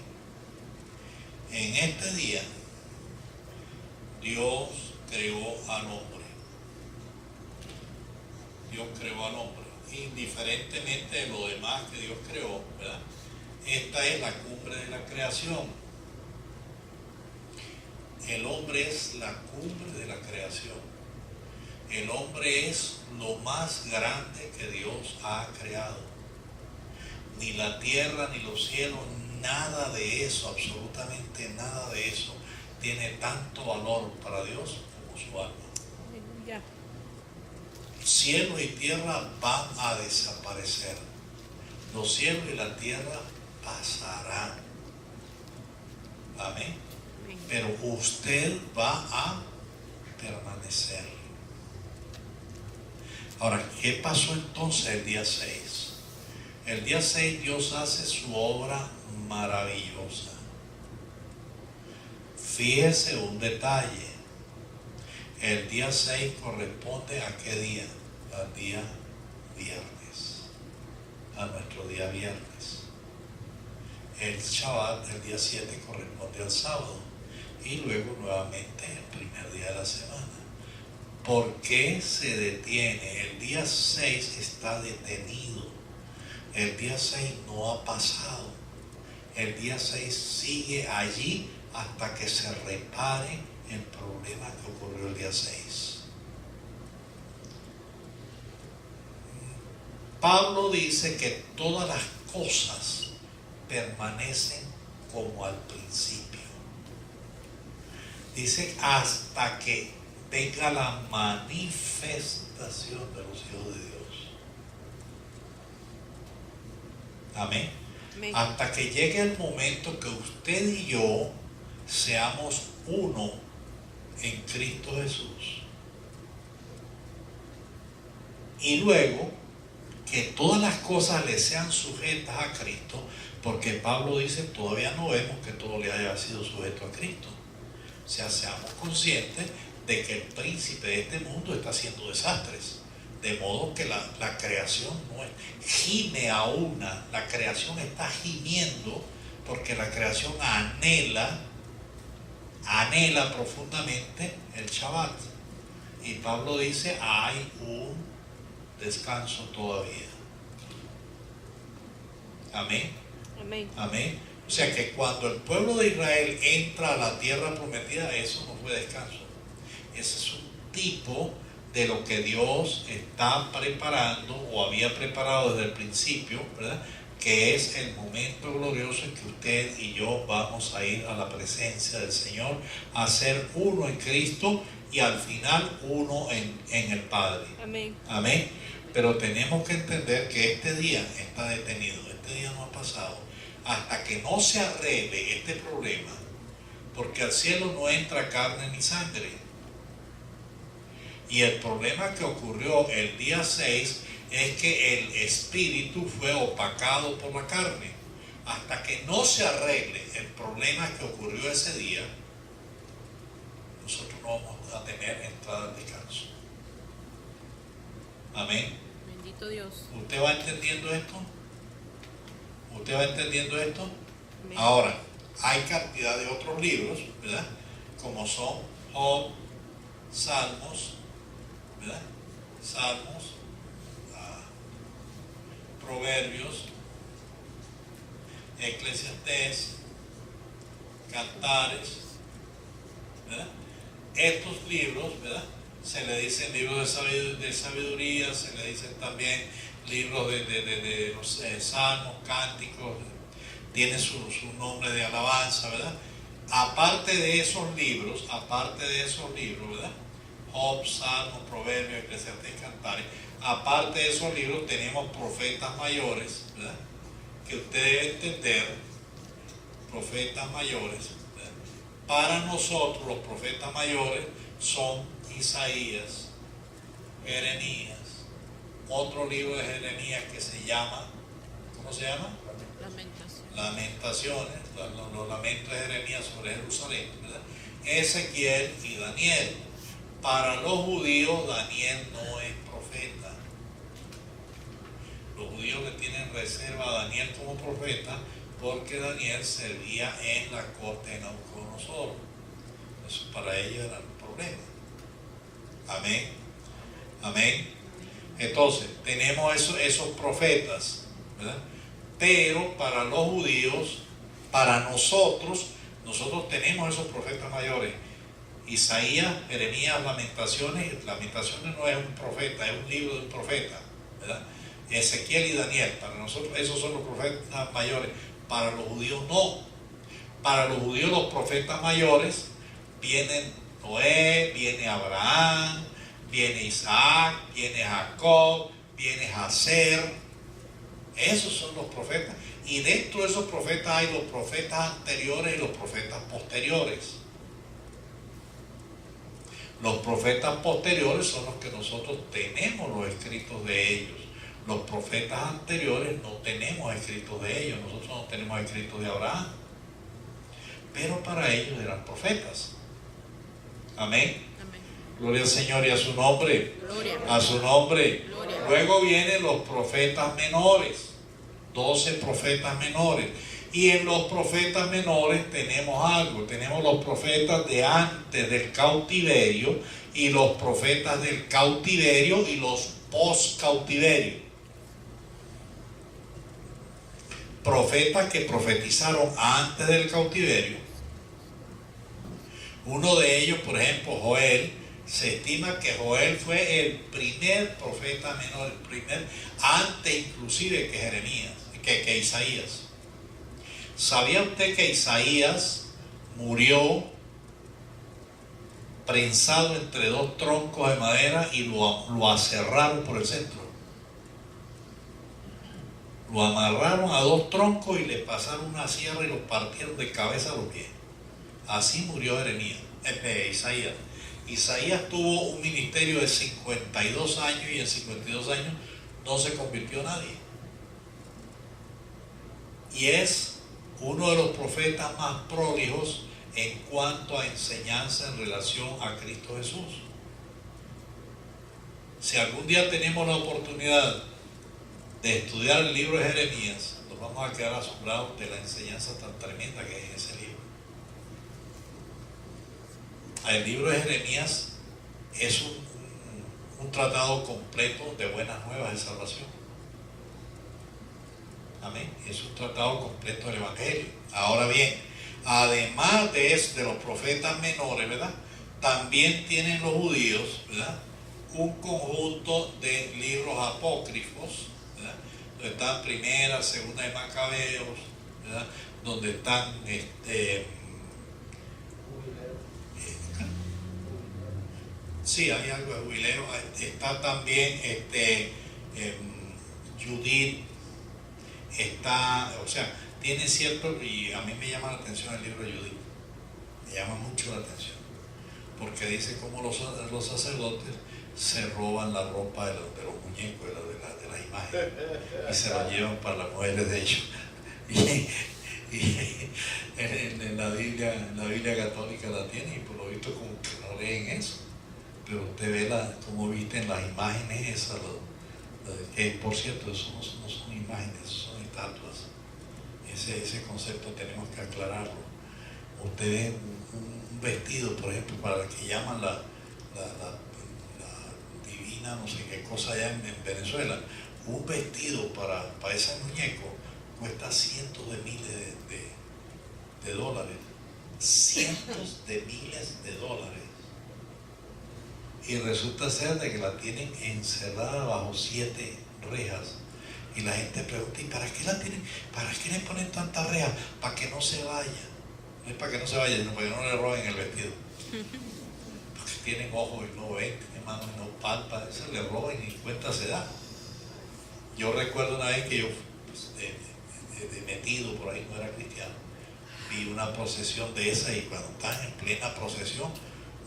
En este día, Dios creó al hombre. Dios creó al hombre, indiferentemente de lo demás que Dios creó, ¿verdad? Esta es la cumbre de la creación. El hombre es la cumbre de la creación. El hombre es lo más grande que Dios ha creado. Ni la tierra, ni los cielos, nada de eso, absolutamente nada de eso, tiene tanto valor para Dios como su alma. Aleluya. Cielo y tierra van a desaparecer. Los cielos y la tierra pasarán. Amén. Pero usted va a permanecer. Ahora, ¿qué pasó entonces el día 6? El día 6 Dios hace su obra maravillosa. Fíjese un detalle. El día 6 corresponde ¿a qué día? Al día viernes. A nuestro día viernes. El Shabbat, el día 7, corresponde al sábado. Y luego nuevamente el primer día de la semana. ¿Por qué se detiene? El día 6 está detenido. El día 6 no ha pasado. El día 6 sigue allí hasta que se repare el problema que ocurrió el día 6. Pablo dice que todas las cosas permanecen como al principio. Dice hasta que venga la manifestación de los hijos de Dios. Amén. Amén. Hasta que llegue el momento que usted y yo seamos uno en Cristo Jesús. Y luego que todas las cosas le sean sujetas a Cristo, porque Pablo dice, todavía no vemos que todo le haya sido sujeto a Cristo. O sea, seamos conscientes de que el príncipe de este mundo está haciendo desastres. De modo que la creación no gime a una, la creación está gimiendo porque la creación anhela profundamente el Shabbat. Y Pablo dice, hay un descanso todavía. Amén. Amén. Amén. O sea que cuando el pueblo de Israel entra a la tierra prometida, eso no fue descanso. Ese es un tipo de lo que Dios está preparando o había preparado desde el principio, ¿verdad? Que es el momento glorioso en que usted y yo vamos a ir a la presencia del Señor, a ser uno en Cristo y al final uno en el Padre. Amén. Amén. Pero tenemos que entender que este día está detenido, este día no ha pasado, hasta que no se arregle este problema, porque al cielo no entra carne ni sangre. Y el problema que ocurrió el día 6 es que el espíritu fue opacado por la carne. Hasta que no se arregle el problema que ocurrió ese día, nosotros no vamos a tener entrada al descanso. Amén. Bendito Dios. ¿Usted va entendiendo esto? ¿Usted va entendiendo esto? Amén. Ahora, hay cantidad de otros libros, ¿verdad? Como son Job, Salmos, ¿verdad? Salmos, Proverbios, Eclesiastés, Cantares, ¿verdad? Estos libros, ¿verdad? Se le dicen libros de sabiduría, se le dicen también libros de no sé, salmos, cánticos, tiene su nombre de alabanza, ¿verdad? Aparte de esos libros, ¿verdad? Job, Salmos, Proverbios, Eclesiastés, Cantares. Aparte de esos libros tenemos profetas mayores, ¿verdad? Que usted debe entender, profetas mayores, ¿verdad? Para nosotros los profetas mayores son Isaías, Jeremías, otro libro de Jeremías que se llama, ¿cómo se llama? Lamentaciones, los lamentos de Jeremías sobre Jerusalén, ¿verdad? Ezequiel y Daniel. Para los judíos, Daniel no es profeta. Los judíos le tienen reserva a Daniel como profeta porque Daniel servía en la corte de Nabucodonosor. Eso para ellos era un problema. Amén. Amén. Entonces, tenemos esos profetas, ¿verdad? Pero para los judíos, para nosotros tenemos esos profetas mayores. Isaías, Jeremías, Lamentaciones no es un profeta, es un libro de un profeta, ¿verdad? Ezequiel y Daniel, para nosotros esos son los profetas mayores. Para los judíos no. Para los judíos los profetas mayores vienen Noé, viene Abraham, viene Isaac, viene Jacob, viene Jacer. Esos son los profetas. Y dentro de esos profetas hay los profetas anteriores y los profetas posteriores. Los profetas posteriores son los que nosotros tenemos los escritos de ellos. Los profetas anteriores no tenemos escritos de ellos. Nosotros no tenemos escritos de Abraham. pero para ellos eran profetas. Amén. Amén. Gloria al Señor y a su nombre. Gloria. A su nombre. Gloria. Luego vienen los profetas menores, 12 profetas menores. Y en los profetas menores tenemos algo, tenemos los profetas de antes del cautiverio y los profetas del cautiverio y los post-cautiverio. Profetas que profetizaron antes del cautiverio. Uno de ellos, por ejemplo, Joel, se estima que Joel fue el primer profeta menor, el primer, antes inclusive que Jeremías, que Isaías. ¿Sabía usted que Isaías murió prensado entre dos troncos de madera y lo aserraron por el centro? Lo amarraron a dos troncos y le pasaron una sierra y los partieron de cabeza a los pies. Así murió Isaías. Isaías tuvo un ministerio de 52 años y en 52 años no se convirtió nadie. Y es uno de los profetas más prolijos en cuanto a enseñanza en relación a Cristo Jesús. Si algún día tenemos la oportunidad de estudiar el libro de Jeremías, nos vamos a quedar asombrados de la enseñanza tan tremenda que hay en ese libro. El libro de Jeremías es un tratado completo de buenas nuevas de salvación. Amén. Es un tratado completo del Evangelio. Ahora bien, además de eso, de los profetas menores, ¿verdad? También tienen los judíos, ¿verdad?, un conjunto de libros apócrifos, ¿verdad?, donde están Primera, Segunda de Macabeos, ¿verdad?, donde están sí, hay algo de jubileo. Está también Judith, está, o sea, tiene cierto, y a mí me llama la atención el libro de Judith, me llama mucho la atención, porque dice cómo los sacerdotes se roban la ropa de los muñecos, de las imágenes, y se la llevan para las mujeres de ellos. Y en la Biblia católica la tiene, y por lo visto como que no leen eso. Pero usted ve como visten las imágenes esas, que por cierto, eso no son imágenes, son estatuas. Ese concepto tenemos que aclararlo. Usted ve un vestido, por ejemplo, para el que llaman la divina, no sé qué cosa allá en Venezuela, un vestido para ese muñeco cuesta cientos de miles de dólares. Cientos de miles de dólares. Y resulta ser de que la tienen encerrada bajo 7 rejas. Y la gente pregunta, ¿y para qué la tienen? ¿Para qué le ponen tantas rejas? Para que no se vaya. No es para que no se vaya, sino para que no le roben el vestido. Porque tienen ojos y no ven, tienen manos y no palpan, eso le roban y ni cuenta se da. Yo recuerdo una vez que yo, de metido por ahí, no era cristiano, vi una procesión de esa, y cuando estaban en plena procesión,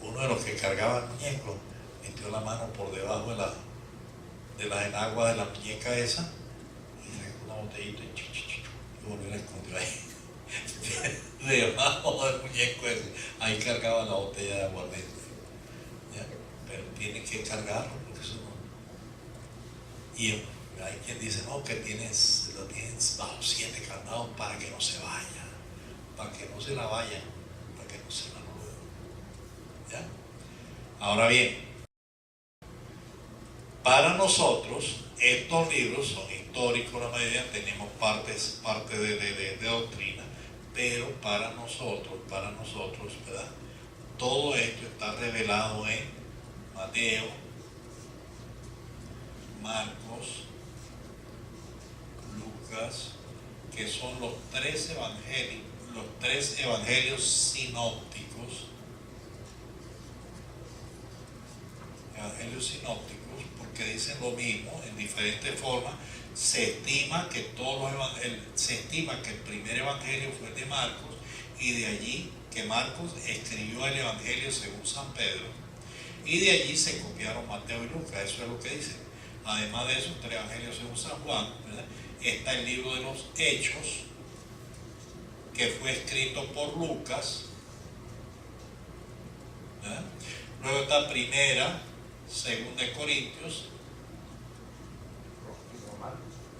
uno de los que cargaba el muñeco metió la mano por debajo de las enaguas de la muñeca esa y sacó una botellita y volvió y la escondió ahí debajo del muñeco ese. Ahí cargaba la botella de aguardiente. ¿Ya? Pero tiene que cargarlo, porque eso no. Y hay quien dice, no, que lo tienes bajo 7 candados para que no se vaya, para que no se la vaya, para que no se la robe. ¿Ya? Ahora bien, para nosotros estos libros son históricos, la mayoría tenemos parte de doctrina, pero para nosotros, ¿verdad?, todo esto está revelado en Mateo, Marcos, Lucas, que son los 3 evangelios sinópticos. Evangelios sinópticos, porque dicen lo mismo en diferentes formas. Se estima que el primer evangelio fue de Marcos, y de allí que Marcos escribió el evangelio según San Pedro, y de allí se copiaron Mateo y Lucas. Eso es lo que dicen. Además de eso, está el evangelio según San Juan, ¿verdad? Está el libro de los Hechos, que fue escrito por Lucas. ¿Ya? Luego está Primera, Segunda de Corintios.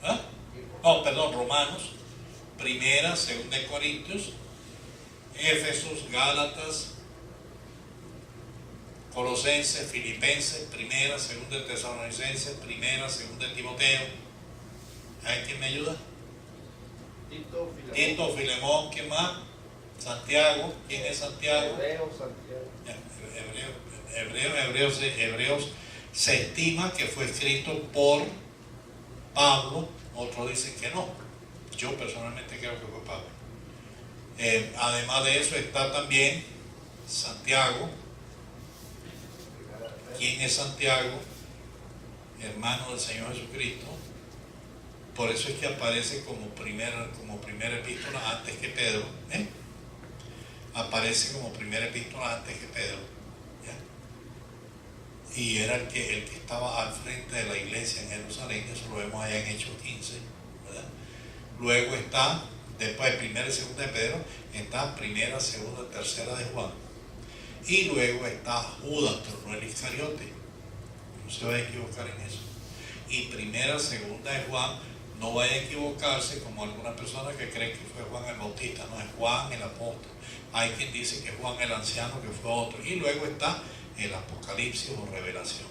¿Ah? No, perdón, Romanos. Primera, Segunda de Corintios. Éfesos, Gálatas, Colosenses, Filipenses, Primera, Segunda de Tesalonicenses, Primera, Segunda de Timoteo. ¿Hay quien me ayuda? Tito, Filemón, ¿quién más? Santiago, ¿quién es Santiago? Hebreos se estima que fue escrito por Pablo, otros dicen que no. Yo personalmente creo que fue Pablo. Además de eso está también Santiago. ¿Quién es Santiago? Hermano del Señor Jesucristo. Por eso es que aparece como primera epístola antes que Pedro. Aparece como primera epístola antes que Pedro. ¿Ya? Y era el que estaba al frente de la iglesia en Jerusalén. Eso lo vemos allá en Hechos 15. ¿Verdad? Luego está, después de primera y segunda de Pedro, está primera, segunda, tercera de Juan. Y luego está Judas, pero no el Iscariote. No se vaya a equivocar en eso. Y primera, segunda de Juan, no vaya a equivocarse como alguna persona que cree que fue Juan el Bautista. No, es Juan el apóstol. Hay quien dice que es Juan el anciano, que fue otro. Y luego está el Apocalipsis o Revelación.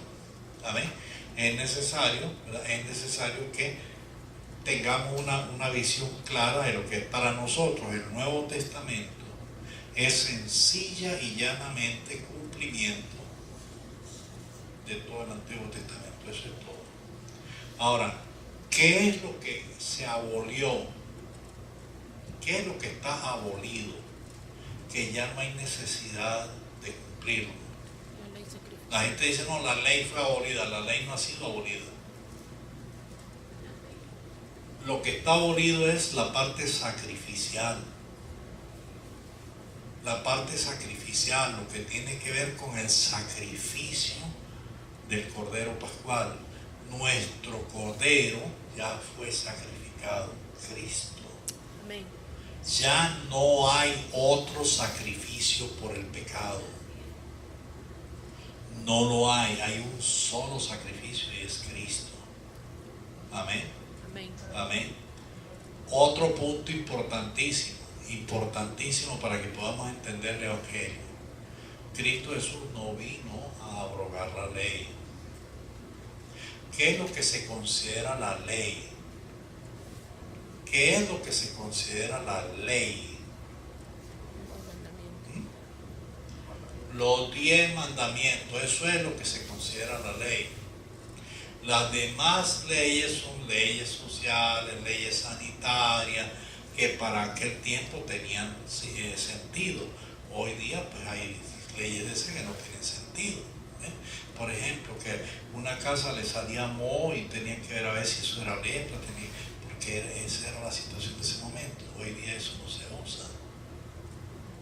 ¿Amén? Es necesario, ¿verdad? Es necesario que tengamos una visión clara de lo que es para nosotros el Nuevo Testamento. Es sencilla y llanamente cumplimiento de todo el Antiguo Testamento. Eso es todo. Ahora, ¿qué es lo que se abolió? ¿Qué es lo que está abolido? Que ya no hay necesidad de cumplirlo. La gente dice, no, la ley fue abolida. La ley no ha sido abolida. Lo que está abolido es la parte sacrificial. La parte sacrificial, lo que tiene que ver con el sacrificio del Cordero Pascual. Nuestro Cordero ya fue sacrificado, Cristo. Amén. Ya no hay otro sacrificio por el pecado. No lo hay, hay un solo sacrificio y es Cristo. Amén. Amén. Amén. Otro punto importantísimo para que podamos entender el Evangelio. Cristo Jesús no vino a abrogar la ley. ¿Qué es lo que se considera la ley? ¿Qué es lo que se considera la ley? Los 10 mandamientos, eso es lo que se considera la ley. Las demás leyes son leyes sociales, leyes sanitarias, que para aquel tiempo tenían sentido. Hoy día pues hay leyes de esas que no tienen sentido. Por ejemplo, que una casa le salía moho y tenían que ver a ver si eso era lepra, porque esa era la situación de ese momento. Hoy día eso no se usa.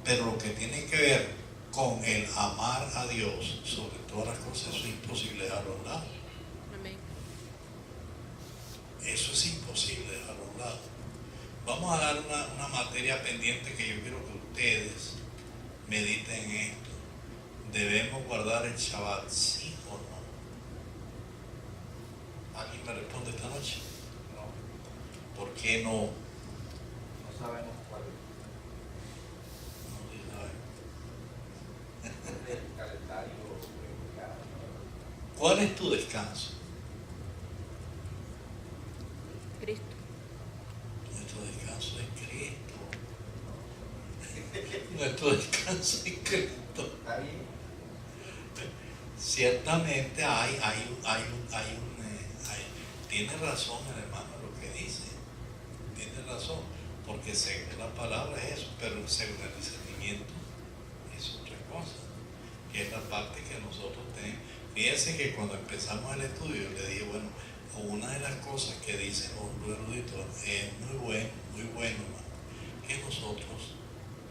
Pero lo que tiene que ver con el amar a Dios sobre todas las cosas, eso es imposible dejarlo a un lado. Amén. Eso es imposible dejarlo a un lado. Vamos a dar una materia pendiente que yo quiero que ustedes mediten en esto. ¿Debemos guardar el Shabbat, sí o no? ¿Alguien me responde esta noche? No. ¿Por qué no? No sabemos cuál es el calendario. ¿Cuál es tu descanso? Cristo. Nuestro descanso es Cristo. Nuestro descanso es Cristo. ¿Está bien? Ciertamente tiene razón el hermano lo que dice. Tiene razón. Porque según la palabra es eso, pero según el discernimiento es otra cosa. Que es la parte que nosotros tenemos. Fíjense que cuando empezamos el estudio le dije, bueno, una de las cosas que dicen los eruditos es muy bueno, hermano, que nosotros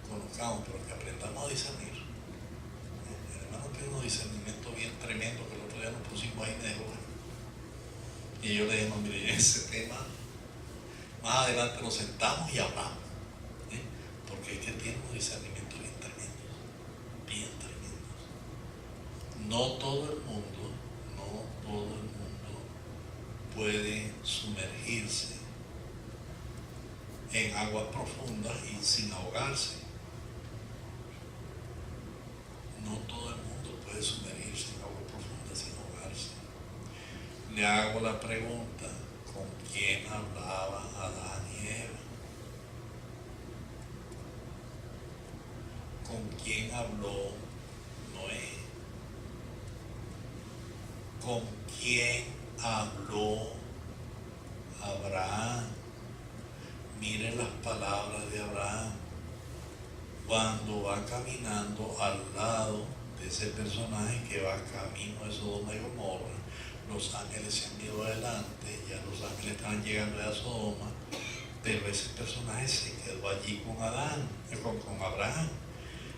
conozcamos, pero que aprendamos a discernir. El hermano tiene un discernimiento bien tremendo que el otro día nos pusimos ahí de joven. Y yo le dije, no, mire, ese tema, más adelante nos sentamos y hablamos. porque es que tiene un discernimiento bien tremendo, bien tremendo. No todo el mundo puede sumergirse en aguas profundas y sin ahogarse. No todo el mundo puede sumergirse en aguas profundas sin ahogarse. Le hago la pregunta: ¿con quién hablaba Adán y Eva? ¿Con quién habló Noé? ¿Con quién habló Abraham? Miren las palabras de Abraham. Cuando va caminando al lado de ese personaje que va camino de Sodoma y Gomorra, los ángeles se han ido adelante, ya los ángeles estaban llegando a Sodoma, pero ese personaje se quedó allí con Abraham,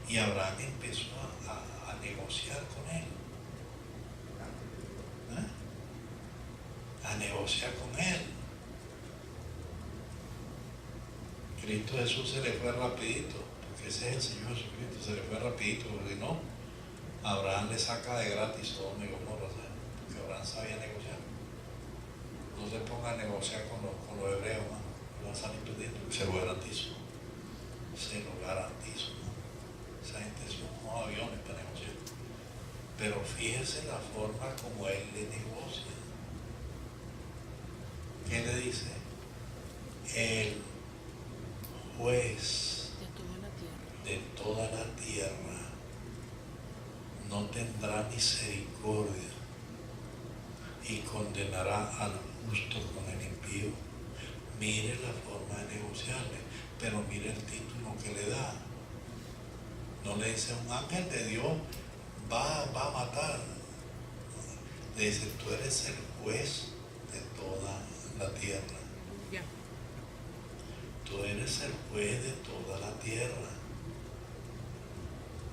y Abraham empezó a negociar con él. A negociar con él. Cristo Jesús se le fue rapidito, porque ese es el Señor Jesucristo, se le fue rapidito, porque no, Abraham le saca de gratis Sodoma y Gomorra, porque Abraham sabía negociar. No se ponga a negociar con los hebreos, mano, van a salir perdiendo, se lo garantizo. Se lo garantizo, mano. Esa gente son unos aviones para negociar. Pero fíjese la forma como él le negocia. ¿Qué le dice? El juez de toda la tierra no tendrá misericordia y condenará al justo con el impío. Mire la forma de negociarle, pero mire el título que le da. No le dice: un ángel de Dios va a matar. Le dice: tú eres el juez de toda la tierra. Tú eres el juez de toda la tierra.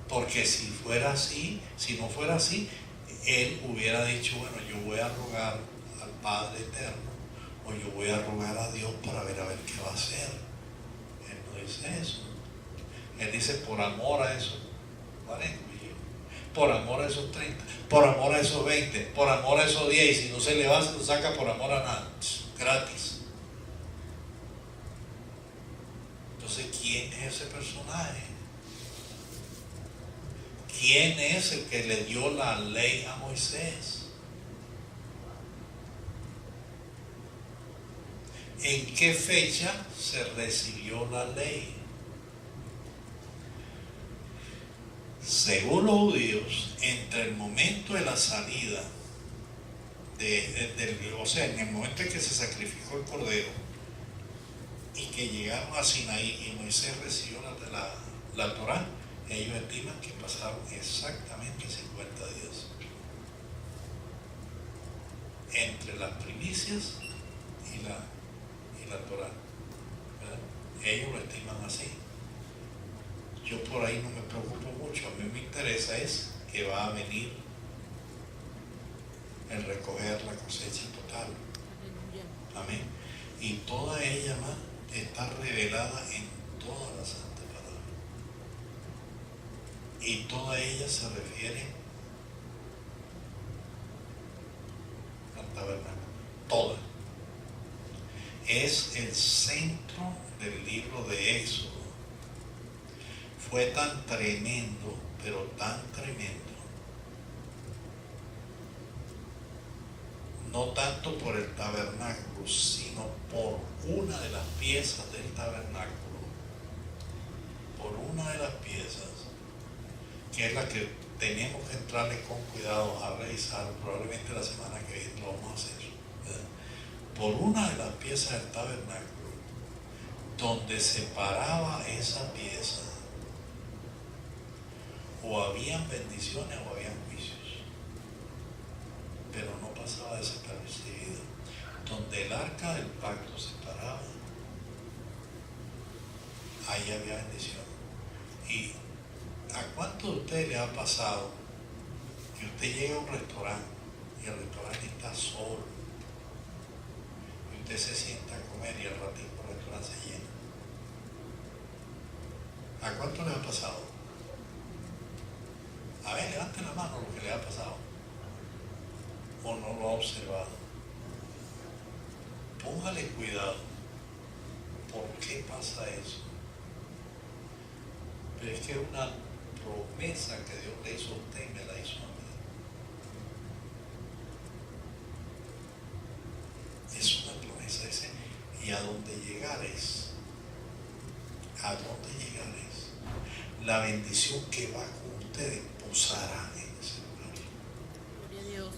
Porque si fuera así, si no fuera así, él hubiera dicho: bueno, yo voy a rogar al Padre Eterno, o yo voy a rogar a Dios para ver qué va a hacer. Él no dice eso. Él dice: por amor a esos 40 millones, por amor a esos 30, por amor a esos 20, por amor a esos 10, y si no se le va, se lo saca por amor a nada, gratis. Entonces, ¿quién es ese personaje? ¿Quién es el que le dio la ley a Moisés? ¿En qué fecha se recibió la ley? Según los judíos, entre el momento de la salida, o sea, en el momento en que se sacrificó el cordero y que llegaron a Sinaí y Moisés recibió la Torá, ellos estiman que pasaron exactamente 50 días entre las primicias y la Torá, ¿verdad? Ellos lo estiman así. Yo por ahí no me preocupo mucho. A mí me interesa es que va a venir el recoger la cosecha total. Amén. Y toda ella más está revelada en toda la Santa Palabra. Y toda ella se refiere al tabernáculo. Toda. Es el centro del libro de Éxodo. Fue tan tremendo, pero tan tremendo, no tanto por el tabernáculo, sino por una de las piezas del tabernáculo, por una de las piezas, que es la que tenemos que entrarle con cuidado a revisar, probablemente la semana que viene lo vamos a hacer, ¿verdad? Por una de las piezas del tabernáculo, donde se paraba esa pieza, o habían bendiciones o habían juicios, pero no pasaba desapercibido. Donde el arca del pacto se paraba, ahí había bendición. ¿Y a cuántos de ustedes les ha pasado que usted llega a un restaurante y el restaurante está solo y usted se sienta a comer y al ratito el restaurante se llena? ¿A cuánto le ha pasado? A ver, levante la mano lo que le ha pasado. ¿O no lo ha observado? Póngale cuidado. ¿Por qué pasa eso? Pero es que es una promesa que Dios le hizo a usted y me la hizo a mí. Es una promesa, dice, y a donde llegares, a donde llegares, la bendición que va con ustedes posará en ese lugar. Gloria a Dios.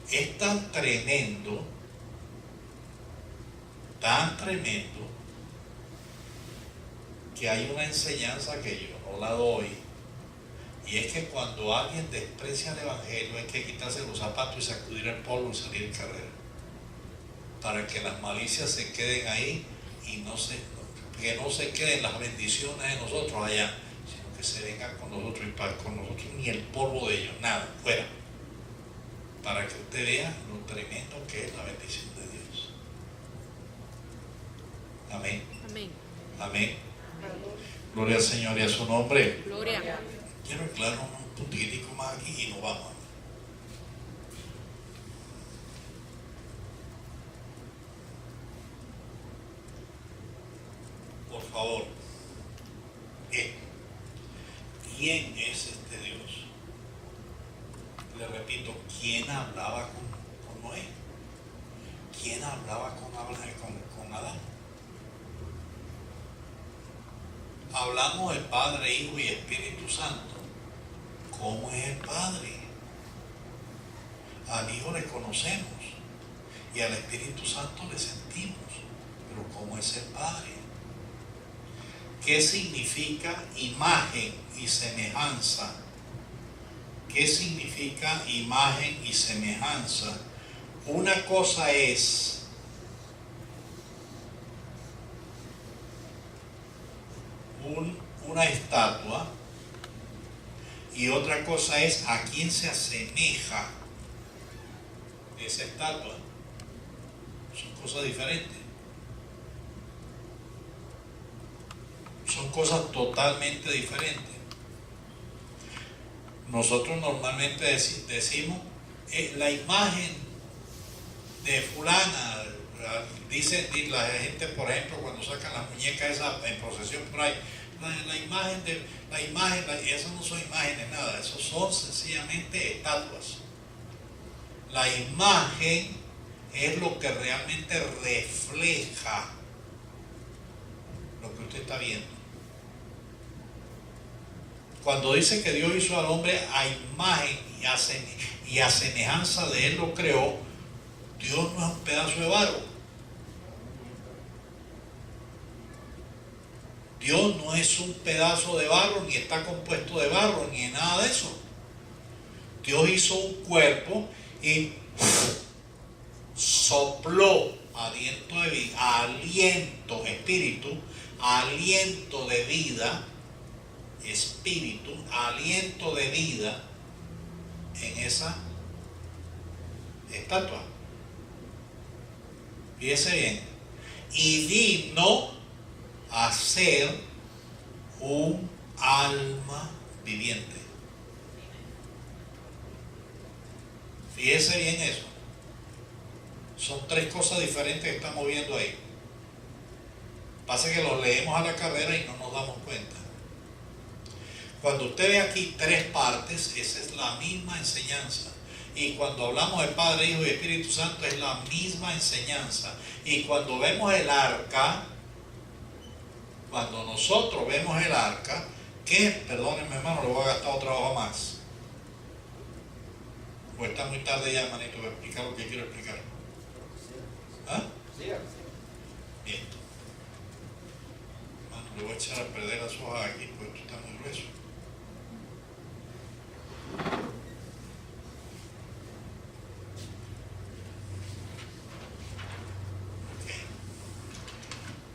Es tan tremendo, que hay una enseñanza que yo no la doy, y es que cuando alguien desprecia el Evangelio hay que quitarse los zapatos y sacudir el polvo y salir en carrera, para que las malicias se queden ahí y que no se queden las bendiciones de nosotros allá, sino que se vengan con nosotros, y con nosotros ni el polvo de ellos, nada, fuera, para que usted vea lo tremendo que es la bendición de Dios. Amén. Amén. Amén. Gloria al Señor y a su nombre. Gloria. Quiero aclarar un puntitico más aquí y nos vamos. Por favor, ¿quién es este Dios? Le repito, ¿quién hablaba con Noé? ¿Quién hablaba con Adán? Hablamos del Padre, Hijo y Espíritu Santo. ¿Cómo es el Padre? Al Hijo le conocemos y al Espíritu Santo le sentimos. Pero ¿cómo es el Padre? ¿Qué significa imagen y semejanza? ¿Qué significa imagen y semejanza? Una cosa es una estatua y otra cosa es a quién se asemeja esa estatua. Son cosas diferentes. Son cosas totalmente diferentes. Nosotros normalmente decimos la imagen de fulana, dice la gente, por ejemplo, cuando sacan las muñecas esas en procesión por ahí, esas no son imágenes, nada, esos son sencillamente estatuas. La imagen es lo que realmente refleja lo que usted está viendo. Cuando dice que Dios hizo al hombre a imagen y a semejanza de él lo creó, Dios no es un pedazo de barro. Dios no es un pedazo de barro, ni está compuesto de barro, ni de nada de eso. Dios hizo un cuerpo y sopló aliento de vida, aliento, espíritu, aliento de vida, espíritu, aliento de vida en esa estatua. Fíjese bien. Y digno a ser un alma viviente. Fíjese bien eso. Son tres cosas diferentes que estamos viendo ahí. Pasa que los leemos a la carrera y no nos damos cuenta. Cuando usted ve aquí tres partes, esa es la misma enseñanza. Y cuando hablamos de Padre, Hijo y Espíritu Santo, es la misma enseñanza. Y cuando vemos el arca, cuando nosotros vemos el arca, que, perdónenme hermano, le voy a gastar otra hoja más. O está muy tarde ya, hermanito, voy a explicar lo que quiero explicar. ¿Ah? Bien. Hermano, le voy a echar a perder las hojas aquí, porque esto está muy grueso.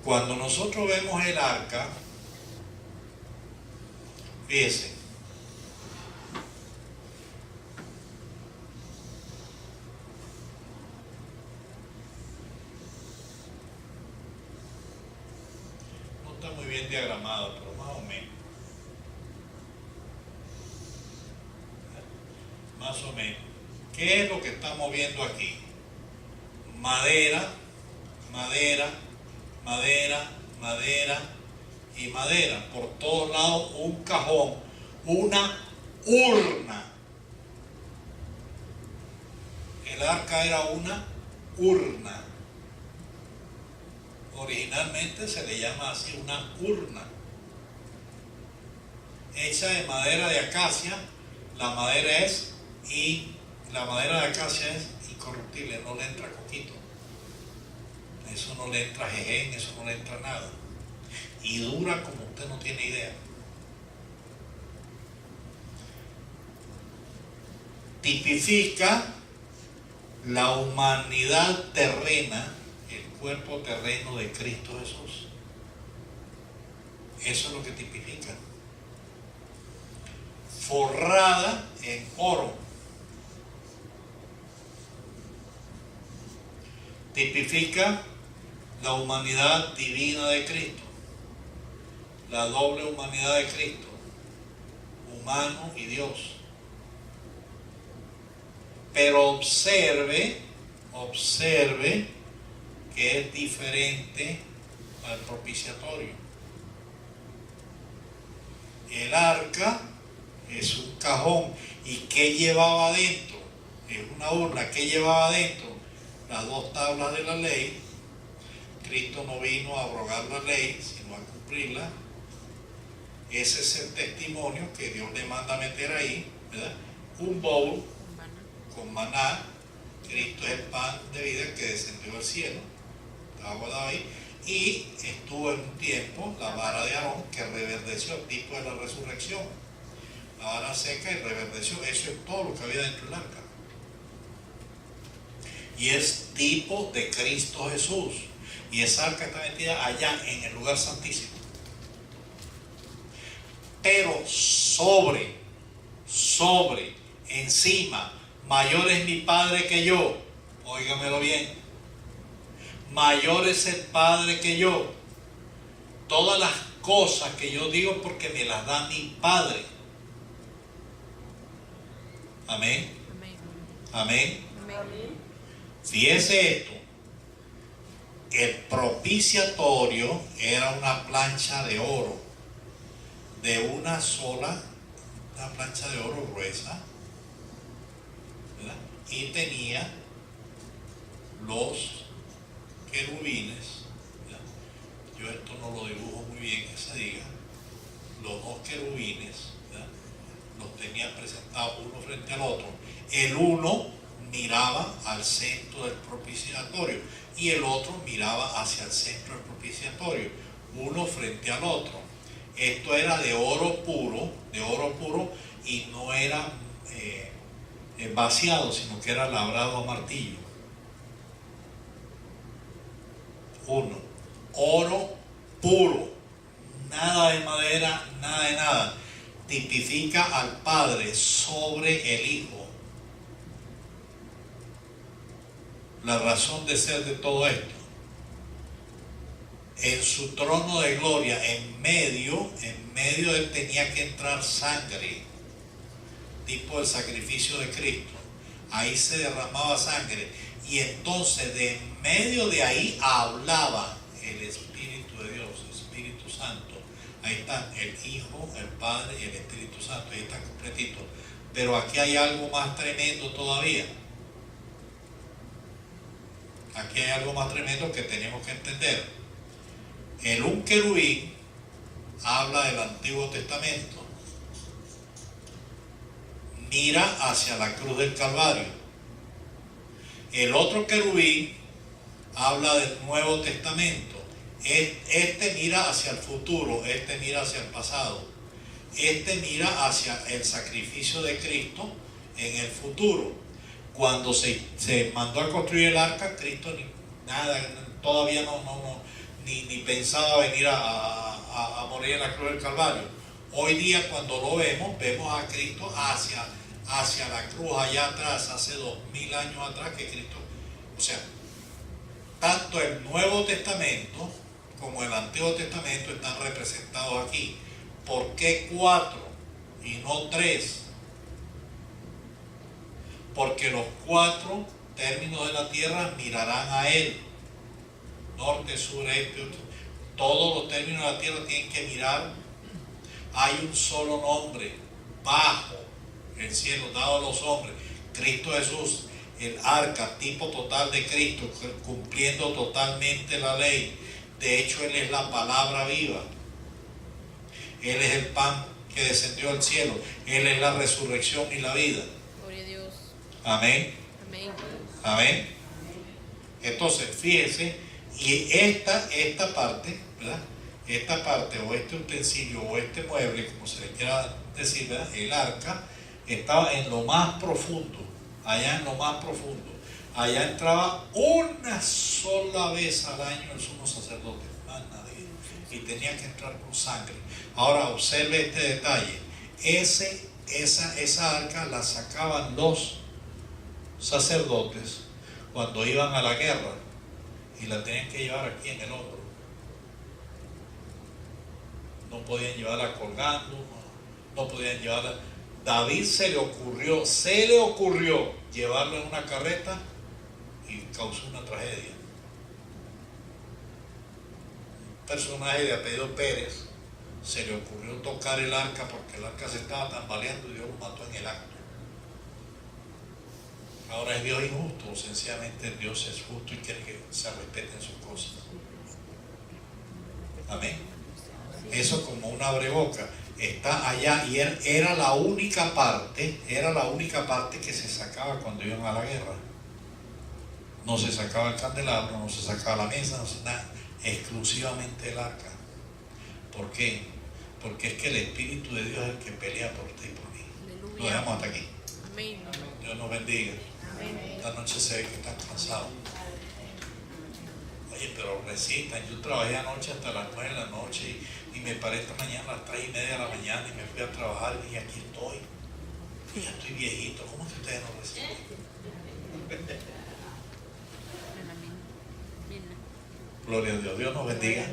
Cuando nosotros vemos el arca, fíjense, bien diagramada, pero más o menos. Más o menos. ¿Qué es lo que estamos viendo aquí? Madera, madera, madera, madera y madera. Por todos lados un cajón, una urna. El arca era una urna. Originalmente se le llama así, una urna. Hecha de madera de acacia. La madera de acacia es incorruptible, no le entra coquito. Eso no le entra jején, eso no le entra nada. Y dura como usted no tiene idea. Tipifica la humanidad terrena, el cuerpo terreno de Cristo Jesús. Eso es lo que tipifica. Forrada en oro. Tipifica la humanidad divina de Cristo, la doble humanidad de Cristo, humano y Dios. Pero observe que es diferente al propiciatorio. El arca es un cajón. ¿Y qué llevaba adentro? Es una urna. ¿Qué llevaba adentro? Las dos tablas de la ley. Cristo no vino a abrogar la ley, sino a cumplirla. Ese es el testimonio que Dios le manda meter ahí, ¿verdad? Un bowl con maná. Cristo es el pan de vida que descendió del cielo, estaba guardado ahí, y estuvo en un tiempo la vara de Aarón que reverdeció, tipo de la resurrección. La vara seca y reverdeció. Eso es todo lo que había dentro del arca. Y es tipo de Cristo Jesús. Y esa arca está metida allá en el lugar santísimo. Pero encima, mayor es mi Padre que yo. Óigamelo bien. Mayor es el Padre que yo. Todas las cosas que yo digo porque me las da mi Padre. Amén. Amén. Amén. Fíjese esto. El propiciatorio era una plancha de oro, de una sola, una plancha de oro gruesa, ¿verdad? Y tenía los querubines, ¿verdad? Yo esto no lo dibujo muy bien que se diga. Los dos querubines, ¿verdad? Los tenía presentados uno frente al otro. El uno miraba al centro del propiciatorio y el otro miraba hacia el centro del propiciatorio, uno frente al otro. Esto era de oro puro, y no era vaciado, sino que era labrado a martillo. Uno, oro puro, nada de madera, nada de nada. Tipifica al Padre sobre el Hijo. La razón de ser de todo esto. En su trono de gloria, en medio de él tenía que entrar sangre, tipo el sacrificio de Cristo. Ahí se derramaba sangre. Y entonces de en medio de ahí hablaba el Espíritu de Dios, el Espíritu Santo. Ahí están el Hijo, el Padre y el Espíritu Santo. Ahí está completito. Pero aquí hay algo más tremendo todavía. Aquí hay algo más tremendo que tenemos que entender. El un querubín habla del Antiguo Testamento. Mira hacia la cruz del Calvario. El otro querubín habla del Nuevo Testamento. Este mira hacia el futuro, este mira hacia el pasado. Este mira hacia el sacrificio de Cristo en el futuro. Cuando se mandó a construir el arca, Cristo todavía ni pensaba venir a morir en la cruz del Calvario. Hoy día cuando lo vemos a Cristo hacia la cruz allá atrás, hace 2000 años atrás que Cristo, o sea, tanto el Nuevo Testamento como el Antiguo Testamento están representados aquí. ¿Por qué 4 y no 3? Porque los 4 términos de la tierra mirarán a Él. Norte, sur, este, todos los términos de la tierra tienen que mirar. Hay un solo nombre bajo el cielo dado a los hombres, Cristo Jesús, el arca, tipo total de Cristo, cumpliendo totalmente la ley. De hecho, Él es la palabra viva. Él es el pan que descendió al cielo. Él es la resurrección y la vida. Gloria a Dios. Amén. Amén. Amén. Entonces, fíjense, y esta parte, ¿verdad? Esta parte, o este utensilio, o este mueble, como se le quiera decir, ¿verdad? El arca, estaba en lo más profundo, allá en lo más profundo. Allá entraba una sola vez al año el sumo sacerdote, más nadie, y tenía que entrar con sangre. Ahora observe este detalle. Esa arca la sacaban los sacerdotes cuando iban a la guerra y la tenían que llevar aquí en el hombro. No podían llevarla colgando, no podían llevarla. David se le ocurrió llevarla en una carreta y causó una tragedia. Un personaje de apellido Pérez se le ocurrió tocar el arca porque el arca se estaba tambaleando y Dios lo mató en el acto. Ahora, ¿es Dios injusto? O sencillamente Dios es justo y quiere que se respeten sus cosas. Amén. Eso como un abreboca está allá, y era la única parte que se sacaba cuando iban a la guerra. No se sacaba el candelabro, no se sacaba la mesa, no se nada, exclusivamente el arca. ¿Por qué? Porque es que el Espíritu de Dios es el que pelea por ti y por mí. Aleluya. Lo dejamos hasta aquí. Amén. Dios nos bendiga. Amén. Esta noche se ve que están cansados. Oye, pero resistan. Yo trabajé anoche hasta las 9 de la noche y me paré esta mañana a las 3:30 de la mañana y me fui a trabajar y aquí estoy. Y ya estoy viejito. ¿Cómo que ustedes no resisten? Amén. Bien. Gloria a Dios. Dios nos bendiga.